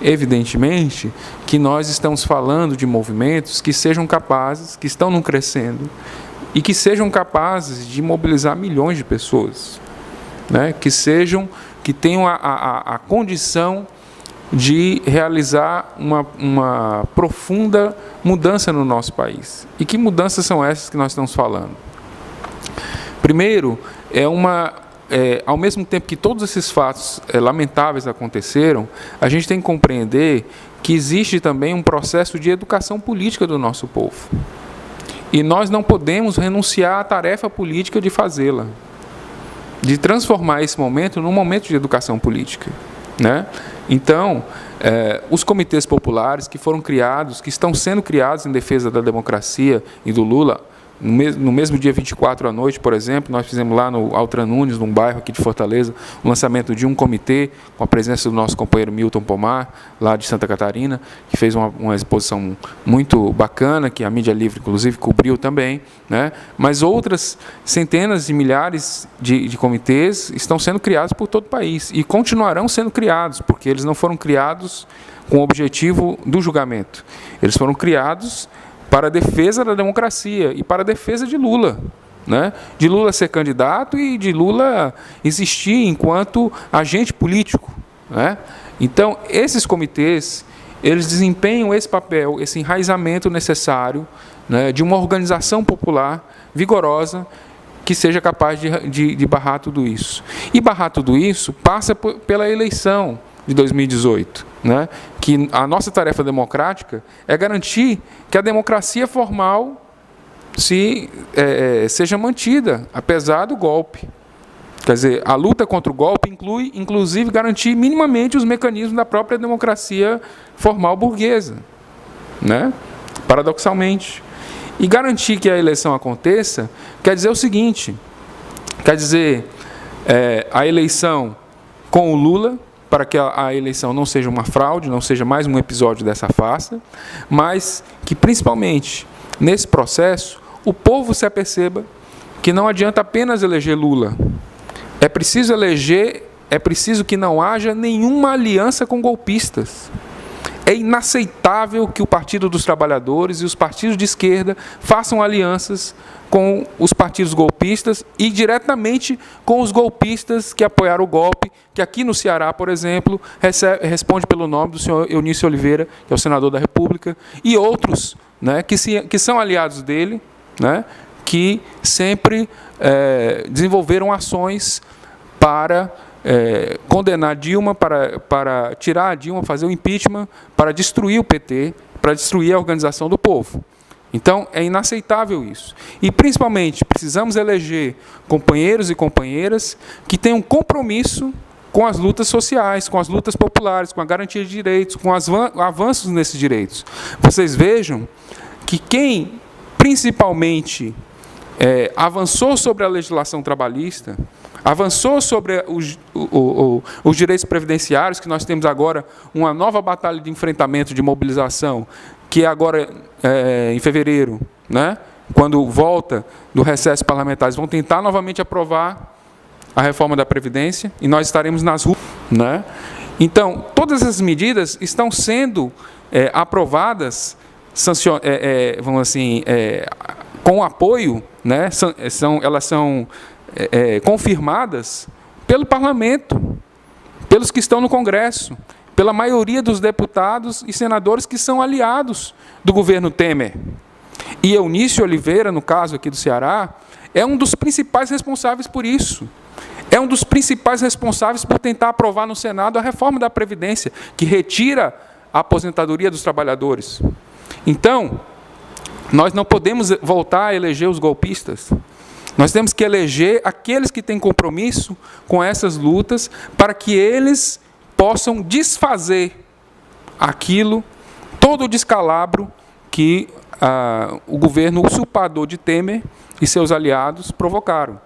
Evidentemente que nós estamos falando de movimentos que sejam capazes, que estão crescendo, e que sejam capazes de mobilizar milhões de pessoas, né? Que tenham a condição de realizar uma profunda mudança no nosso país. E que mudanças são essas que nós estamos falando? Primeiro, ao mesmo tempo que todos esses fatos lamentáveis aconteceram, a gente tem que compreender que existe também um processo de educação política do nosso povo. E nós não podemos renunciar à tarefa política de fazê-la, de transformar esse momento num momento de educação política, né? Então, os comitês populares que foram criados, que estão sendo criados em defesa da democracia e do Lula, no mesmo dia 24 à noite, por exemplo, nós fizemos lá no Altran Nunes, num bairro aqui de Fortaleza, o lançamento de um comitê, com a presença do nosso companheiro Milton Pomar, lá de Santa Catarina, que fez uma exposição muito bacana, que a mídia livre, inclusive, cobriu também, né? Mas outras centenas de milhares de comitês estão sendo criados por todo o país, e continuarão sendo criados, porque eles não foram criados com o objetivo do julgamento. Eles foram criados para a defesa da democracia e para a defesa de Lula, né? De Lula ser candidato e de Lula existir enquanto agente político, né? Então, esses comitês, eles desempenham esse papel, esse enraizamento necessário, né, de uma organização popular vigorosa que seja capaz de barrar tudo isso. E barrar tudo isso passa pela eleição de 2018, né? Que a nossa tarefa democrática é garantir que a democracia formal seja mantida, apesar do golpe. Quer dizer, a luta contra o golpe inclui, inclusive, garantir minimamente os mecanismos da própria democracia formal burguesa, né? Paradoxalmente. E garantir que a eleição aconteça quer dizer o seguinte, quer dizer, a eleição com o Lula, para que a eleição não seja uma fraude, não seja mais um episódio dessa farsa, mas que, principalmente, nesse processo, o povo se aperceba que não adianta apenas eleger Lula. É preciso que não haja nenhuma aliança com golpistas. É inaceitável que o Partido dos Trabalhadores e os partidos de esquerda façam alianças com os partidos golpistas e diretamente com os golpistas que apoiaram o golpe, que aqui no Ceará, por exemplo, responde pelo nome do senhor Eunício Oliveira, que é o senador da República, e outros, né, que são aliados dele, né, que sempre desenvolveram ações para condenar Dilma, para tirar a Dilma, fazer o impeachment, para destruir o PT, para destruir a organização do povo. Então, é inaceitável isso. E, principalmente, precisamos eleger companheiros e companheiras que tenham compromisso com as lutas sociais, com as lutas populares, com a garantia de direitos, com os avanços nesses direitos. Vocês vejam que quem, principalmente, avançou sobre a legislação trabalhista, avançou sobre os direitos previdenciários, que nós temos agora uma nova batalha de enfrentamento, de mobilização, que é agora em fevereiro, né, quando volta do recesso parlamentar, vão tentar novamente aprovar a reforma da Previdência, e nós estaremos nas ruas, né? Então, todas essas medidas estão sendo aprovadas, vamos assim, com apoio, né? Elas são confirmadas pelo Parlamento, pelos que estão no Congresso, pela maioria dos deputados e senadores que são aliados do governo Temer. E Eunício Oliveira, no caso aqui do Ceará, é um dos principais responsáveis por isso. É um dos principais responsáveis por tentar aprovar no Senado a reforma da Previdência, que retira a aposentadoria dos trabalhadores. Então, nós não podemos voltar a eleger os golpistas. Nós temos que eleger aqueles que têm compromisso com essas lutas, para que eles possam desfazer todo o descalabro que o governo usurpador de Temer e seus aliados provocaram.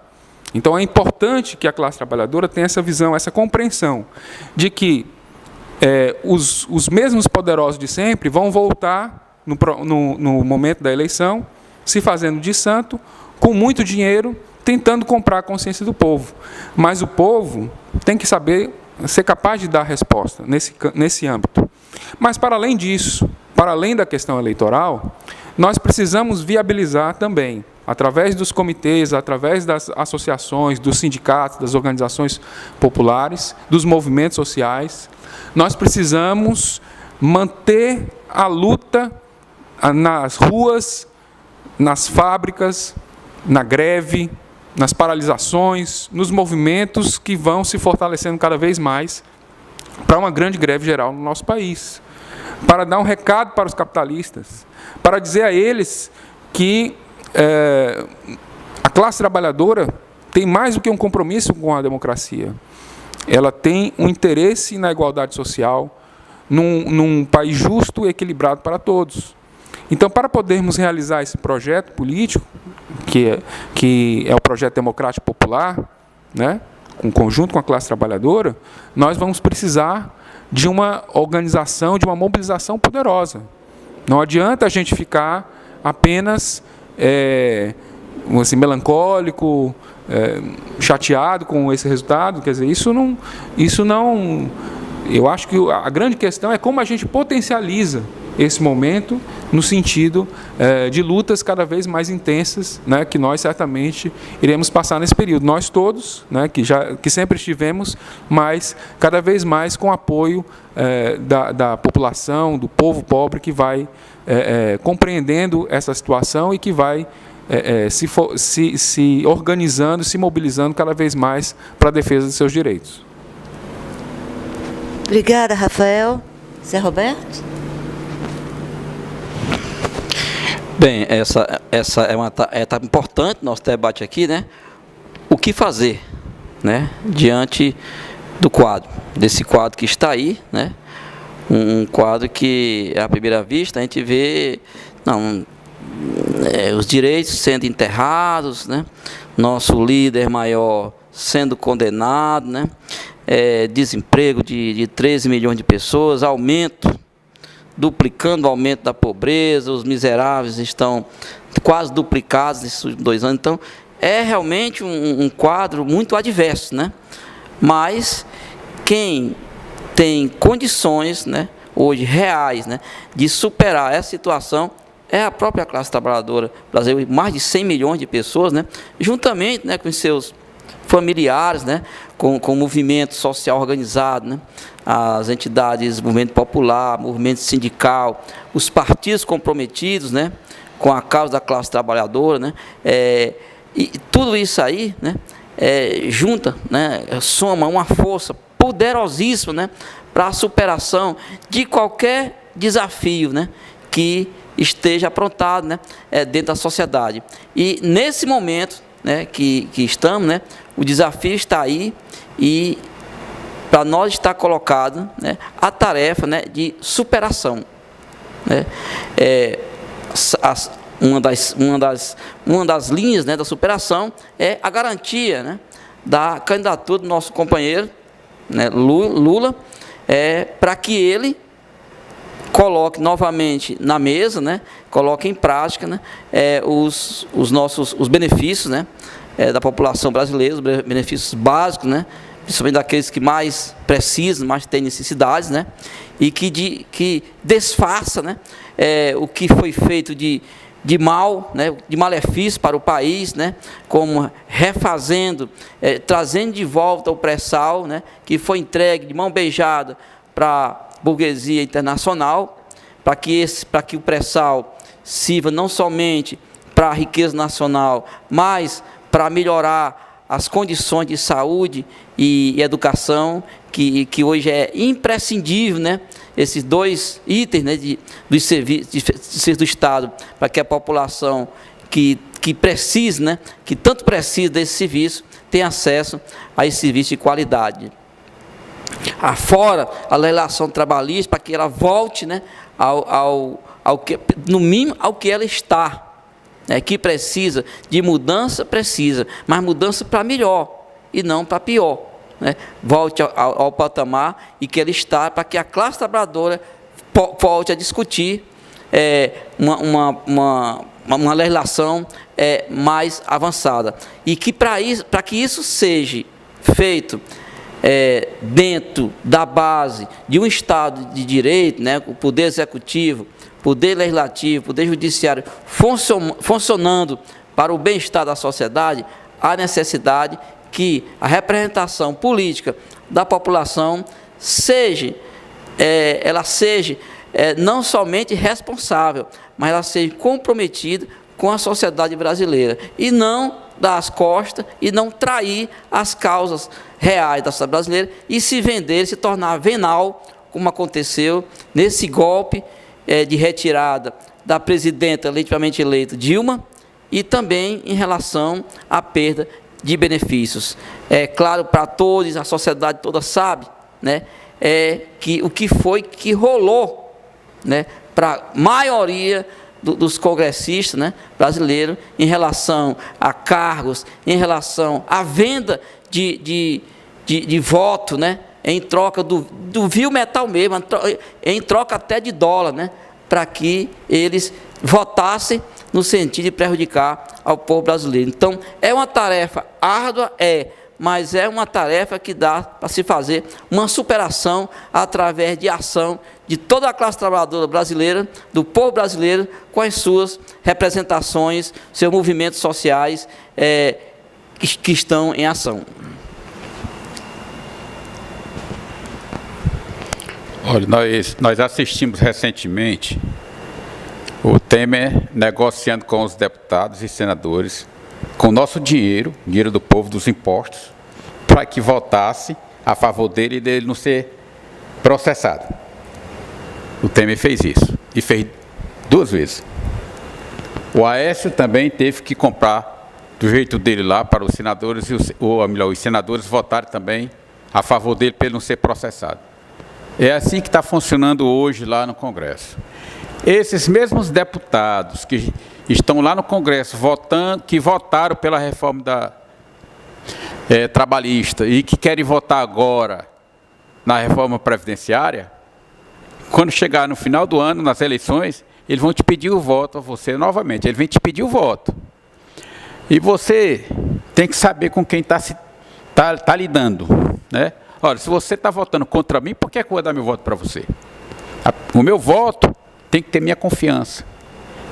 Então, é importante que a classe trabalhadora tenha essa visão, essa compreensão de que os mesmos poderosos de sempre vão voltar no momento da eleição, se fazendo de santo, com muito dinheiro, tentando comprar a consciência do povo. Mas o povo tem que saber ser capaz de dar resposta nesse âmbito. Mas, para além disso, para além da questão eleitoral, nós precisamos viabilizar também, através dos comitês, através das associações, dos sindicatos, das organizações populares, dos movimentos sociais, nós precisamos manter a luta nas ruas, nas fábricas, na greve, nas paralisações, nos movimentos que vão se fortalecendo cada vez mais para uma grande greve geral no nosso país, para dar um recado para os capitalistas, para dizer a eles que a classe trabalhadora tem mais do que um compromisso com a democracia. Ela tem um interesse na igualdade social, num país justo e equilibrado para todos. Então, para podermos realizar esse projeto político, que é o projeto democrático popular, né, em conjunto com a classe trabalhadora, nós vamos precisar de uma organização, de uma mobilização poderosa. Não adianta a gente ficar apenas assim, melancólico, chateado com esse resultado. Quer dizer, isso não. Eu acho que a grande questão é como a gente potencializa esse momento no sentido de lutas cada vez mais intensas, né, que nós certamente iremos passar nesse período. Nós todos, né, que sempre estivemos, mas cada vez mais com apoio da população, do povo pobre, que vai compreendendo essa situação e que vai se organizando, se mobilizando cada vez mais para a defesa dos seus direitos. Obrigada, Rafael. Zé Roberto? Bem, essa é uma etapa importante do nosso debate aqui, né? O que fazer, né, diante do quadro, desse quadro que está aí, né? Um quadro que, à primeira vista, a gente vê os direitos sendo enterrados, né? Nosso líder maior sendo condenado, né? Desemprego de 13 milhões de pessoas, duplicando o aumento da pobreza, os miseráveis estão quase duplicados nesses 2 anos. Então, é realmente um quadro muito adverso, né? Mas quem tem condições, né, hoje reais, né, de superar essa situação é a própria classe trabalhadora brasileira, mais de 100 milhões de pessoas, né, juntamente, né, com os seus familiares, né, com o movimento social organizado, né, as entidades, movimento popular, movimento sindical, os partidos comprometidos, né, com a causa da classe trabalhadora, né, e tudo isso aí, né, junta, né, soma uma força poderosíssima, né, para a superação de qualquer desafio, né, que esteja aprontado, né, dentro da sociedade. E nesse momento, né, que estamos, né, o desafio está aí e para nós está colocado, né, a tarefa, né, de superação, né. Uma das linhas, né, da superação é a garantia, né, da candidatura do nosso companheiro, né, Lula, para que ele coloque novamente na mesa, né, coloque em prática, né, os benefícios, né, da população brasileira, os benefícios básicos, né, principalmente daqueles que mais precisam, mais têm necessidades, né, e que desfaça, né, o que foi feito de mal, né, de malefício para o país, né, como refazendo, trazendo de volta o pré-sal, né, que foi entregue de mão beijada para a burguesia internacional, para que o pré-sal sirva não somente para a riqueza nacional, mas para melhorar as condições de saúde e educação, que hoje é imprescindível, né, esses 2 itens, né, dos serviços do Estado, para que a população que precisa, né, que tanto precisa desse serviço, tenha acesso a esse serviço de qualidade. Afora a legislação trabalhista, para que ela volte, né, ao que, no mínimo, ao que ela está. Que precisa de mudança, precisa, mas mudança para melhor e não para pior, né? Volte ao patamar e que ele está, para que a classe trabalhadora volte a discutir uma uma legislação mais avançada. E que para que isso seja feito dentro da base de um Estado de Direito, né, o Poder Executivo, Poder Legislativo, Poder Judiciário funcionando para o bem-estar da sociedade, há necessidade que a representação política da população seja não somente responsável, mas ela seja comprometida com a sociedade brasileira e não dar as costas e não trair as causas reais da sociedade brasileira e se vender, se tornar venal, como aconteceu nesse golpe de retirada da presidenta legitimamente eleita Dilma e também em relação à perda de benefícios. É claro para todos, a sociedade toda sabe, né, que o que foi que rolou, né, para a maioria dos congressistas, né, brasileiros em relação a cargos, em relação à venda de voto, né, em troca do vil metal mesmo, em troca até de dólar, né, para que eles votassem no sentido de prejudicar ao povo brasileiro. Então, é uma tarefa árdua, mas é uma tarefa que dá para se fazer uma superação através de ação de toda a classe trabalhadora brasileira, do povo brasileiro, com as suas representações, seus movimentos sociais que estão em ação. Olha, nós assistimos recentemente o Temer negociando com os deputados e senadores, com o nosso dinheiro, dinheiro do povo, dos impostos, para que votasse a favor dele e dele não ser processado. O Temer fez isso, e fez 2 vezes. O Aécio também teve que comprar do jeito dele lá para os senadores, os senadores votarem também a favor dele para ele não ser processado. É assim que está funcionando hoje lá no Congresso. Esses mesmos deputados que estão lá no Congresso votando, que votaram pela reforma trabalhista e que querem votar agora na reforma previdenciária, quando chegar no final do ano, nas eleições, eles vão te pedir o voto a você novamente. Eles vão te pedir o voto. E você tem que saber com quem está lidando, né? Olha, se você está votando contra mim, por que eu vou dar meu voto para você? O meu voto tem que ter minha confiança,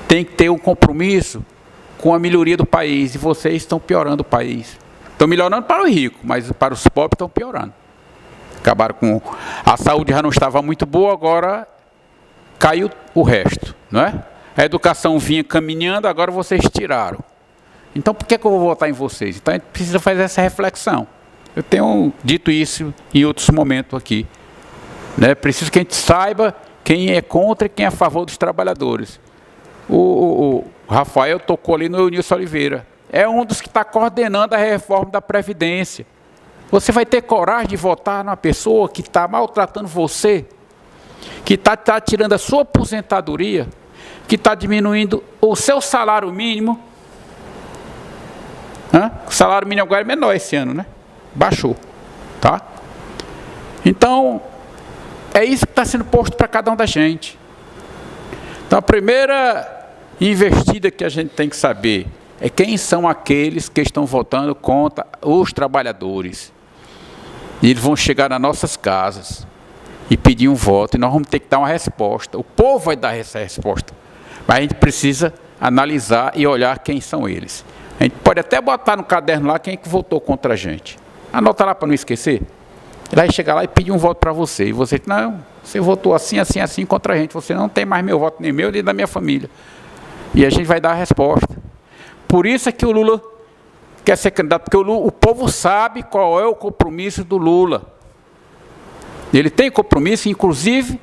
tem que ter um compromisso com a melhoria do país, e vocês estão piorando o país. Estão melhorando para o rico, mas para os pobres estão piorando. Acabaram com... A saúde já não estava muito boa, agora caiu o resto, não é? A educação vinha caminhando, agora vocês tiraram. Então, por que eu vou votar em vocês? Então, a gente precisa fazer essa reflexão. Eu tenho dito isso em outros momentos aqui, né? Preciso que a gente saiba quem é contra e quem é a favor dos trabalhadores. O Rafael tocou ali no Eunilson Oliveira. É um dos que está coordenando a reforma da Previdência. Você vai ter coragem de votar numa pessoa que está maltratando você, que está tirando a sua aposentadoria, que está diminuindo o seu salário mínimo? O salário mínimo agora é menor esse ano, né? Baixou, tá? Então, é isso que está sendo posto para cada um da gente. Então, a primeira investida que a gente tem que saber é quem são aqueles que estão votando contra os trabalhadores. E eles vão chegar nas nossas casas e pedir um voto, e nós vamos ter que dar uma resposta. O povo vai dar essa resposta, mas a gente precisa analisar e olhar quem são eles. A gente pode até botar no caderno lá quem é que votou contra a gente. Anota lá para não esquecer. Ele vai chegar lá e pedir um voto para você. E você diz, não, você votou assim, assim, assim contra a gente. Você não tem mais meu voto, nem meu, nem da minha família. E a gente vai dar a resposta. Por isso é que o Lula quer ser candidato, porque o povo sabe qual é o compromisso do Lula. Ele tem compromisso, inclusive,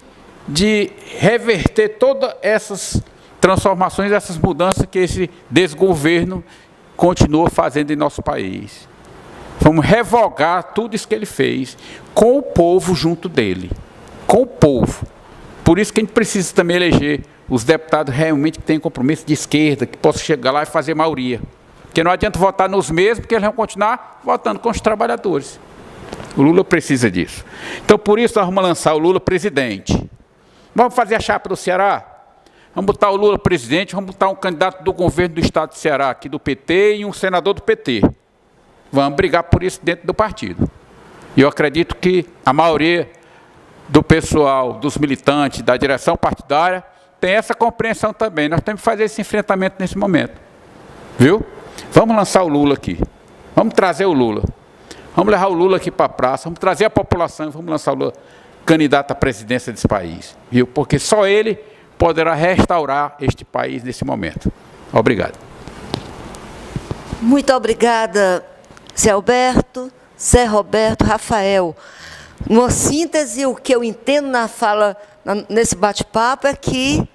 de reverter todas essas transformações, essas mudanças que esse desgoverno continua fazendo em nosso país. Vamos revogar tudo isso que ele fez, com o povo junto dele, com o povo. Por isso que a gente precisa também eleger os deputados realmente que têm compromisso de esquerda, que possam chegar lá e fazer maioria. Porque não adianta votar nos mesmos, porque eles vão continuar votando com os trabalhadores. O Lula precisa disso. Então, por isso, nós vamos lançar o Lula presidente. Vamos fazer a chapa do Ceará? Vamos botar o Lula presidente, vamos botar um candidato do governo do estado de Ceará, aqui do PT, e um senador do PT. Vamos brigar por isso dentro do partido. E eu acredito que a maioria do pessoal, dos militantes, da direção partidária, tem essa compreensão também. Nós temos que fazer esse enfrentamento nesse momento. Viu? Vamos lançar o Lula aqui. Vamos trazer o Lula. Vamos levar o Lula aqui para a praça, vamos trazer a população, vamos lançar o Lula candidato à presidência desse país. Viu? Porque só ele poderá restaurar este país nesse momento. Obrigado. Muito obrigada, Zé Alberto, Zé Roberto, Rafael. Uma síntese, o que eu entendo na fala, nesse bate-papo, é que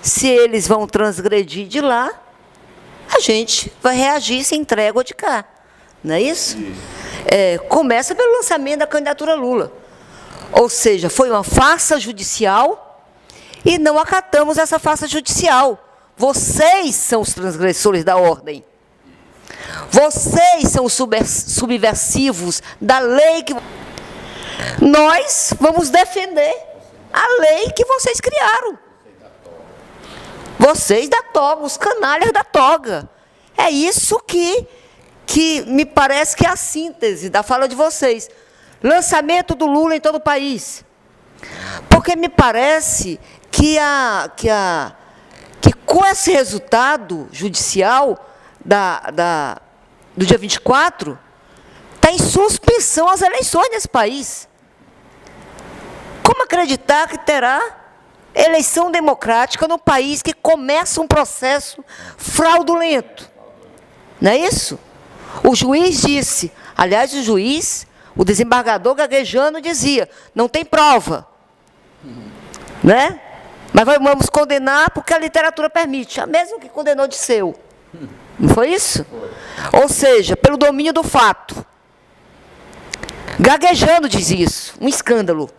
se eles vão transgredir de lá, a gente vai reagir sem trégua de cá. Não é isso? Começa pelo lançamento da candidatura Lula. Ou seja, foi uma farsa judicial e não acatamos essa farsa judicial. Vocês são os transgressores da ordem. Vocês são os subversivos da lei que... Nós vamos defender a lei que vocês criaram. Vocês da toga, os canalhas da toga. É isso que me parece que é a síntese da fala de vocês. Lançamento do Lula em todo o país. Porque me parece que com esse resultado judicial do dia 24, está em suspensão as eleições nesse país. Como acreditar que terá eleição democrática no país que começa um processo fraudulento? Não é isso? O juiz disse, aliás, o desembargador gaguejando dizia, não tem prova, né? Mas vamos condenar porque a literatura permite, a mesma que condenou Disseu. Não foi isso? Foi. Ou seja, pelo domínio do fato. Gaguejando diz isso, um escândalo.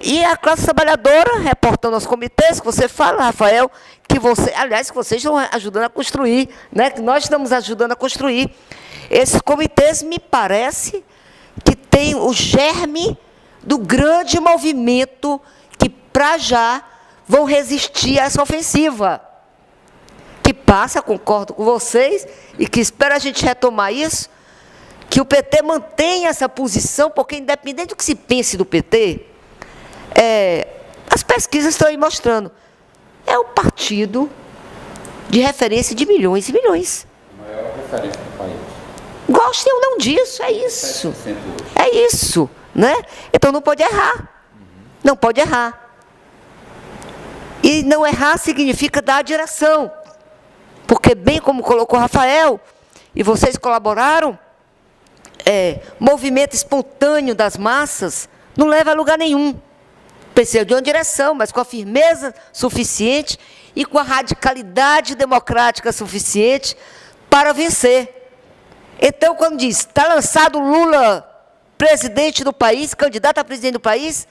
E a classe trabalhadora, reportando aos comitês, que você fala, Rafael, que vocês estão ajudando a construir, né? Que nós estamos ajudando a construir. Esses comitês, me parece, que tem o germe do grande movimento que, para já, vão resistir a essa ofensiva. Que passa, concordo com vocês, e que espera a gente retomar isso, que o PT mantenha essa posição, porque, independente do que se pense do PT, as pesquisas estão aí mostrando, é o partido de referência de milhões e milhões. A maior referência do país. Gostem ou não disso, é isso. É isso, né? Então não pode errar. Não pode errar. E não errar significa dar a direção. Porque, bem como colocou o Rafael, e vocês colaboraram, movimento espontâneo das massas não leva a lugar nenhum. Precisa de uma direção, mas com a firmeza suficiente e com a radicalidade democrática suficiente para vencer. Então, quando diz, está lançado Lula, presidente do país, candidato a presidente do país,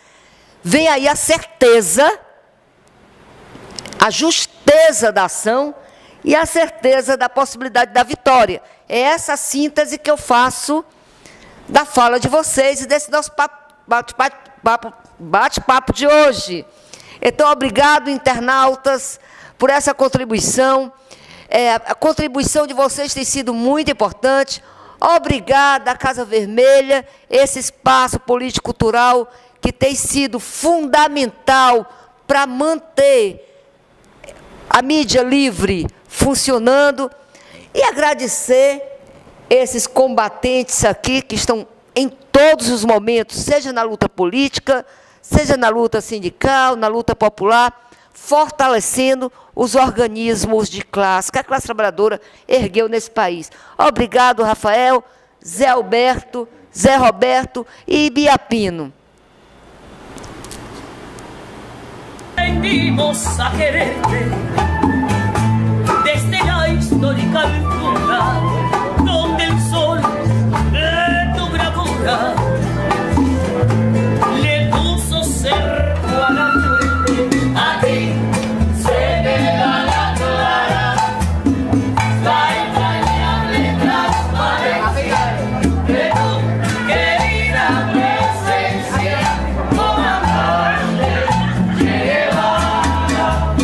vem aí a certeza, a justeza da ação e a certeza da possibilidade da vitória. É essa síntese que eu faço da fala de vocês e desse nosso bate-papo de hoje. Então, obrigado, internautas, por essa contribuição. A contribuição de vocês tem sido muito importante. Obrigada à Casa Vermelha, esse espaço político-cultural que tem sido fundamental para manter a mídia livre funcionando. E agradecer esses combatentes aqui que estão em todos os momentos, seja na luta política, seja na luta sindical, na luta popular, fortalecendo os organismos de classe que a classe trabalhadora ergueu nesse país. Obrigado, Rafael, Zé Alberto, Zé Roberto e Ibiapino. Aprendimos a quererte desde la histórica altura donde el sol de tu bravura le puso cerco a la muerte. A ti se te da la clara, la entrañable transparencia de tu querida presencia, comandante Che Guevara.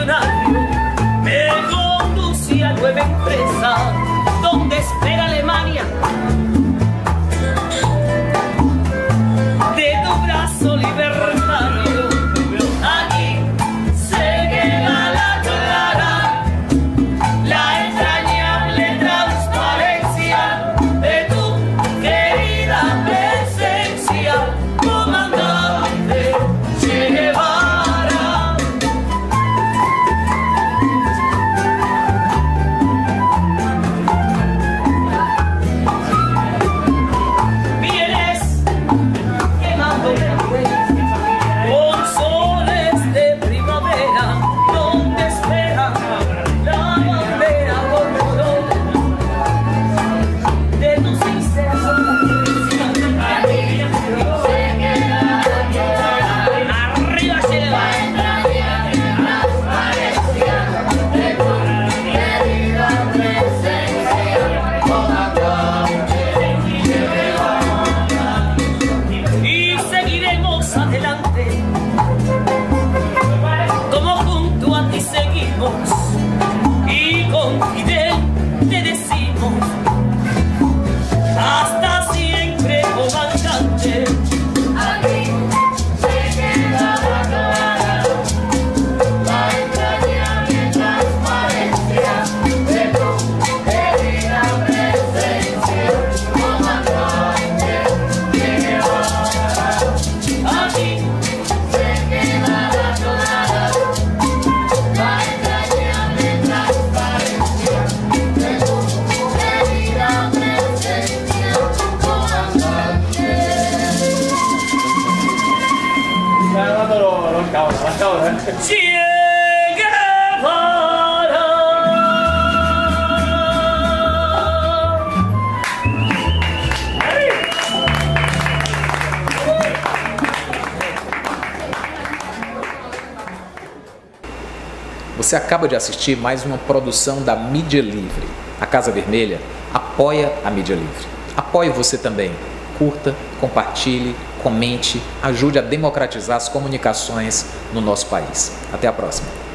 millonario me conducí a nueva empresa donde espera Alemania. De tu brazo libertario, aquí se queda la clara, la entrañable transparencia de tu querida presencia, comandante Che Guevara. Vienes quemando con soles de primavera, donde espera la bandera color de tu sincera arriba se levanta y seguiremos adelante, como junto a ti seguimos, y con Fidel te decimos hasta siempre, comandante. Aquí se queda la clara, la entrañable transparencia de tu querida presencia, comandante Che Guevara. Aquí se queda la clara, la entrañable transparencia de tu querida presencia, comandante. Che Guevara. Você acaba de assistir mais uma produção da Mídia Livre. A Casa Vermelha apoia a mídia livre. Apoie você também. Curta, compartilhe, comente, ajude a democratizar as comunicações no nosso país. Até a próxima.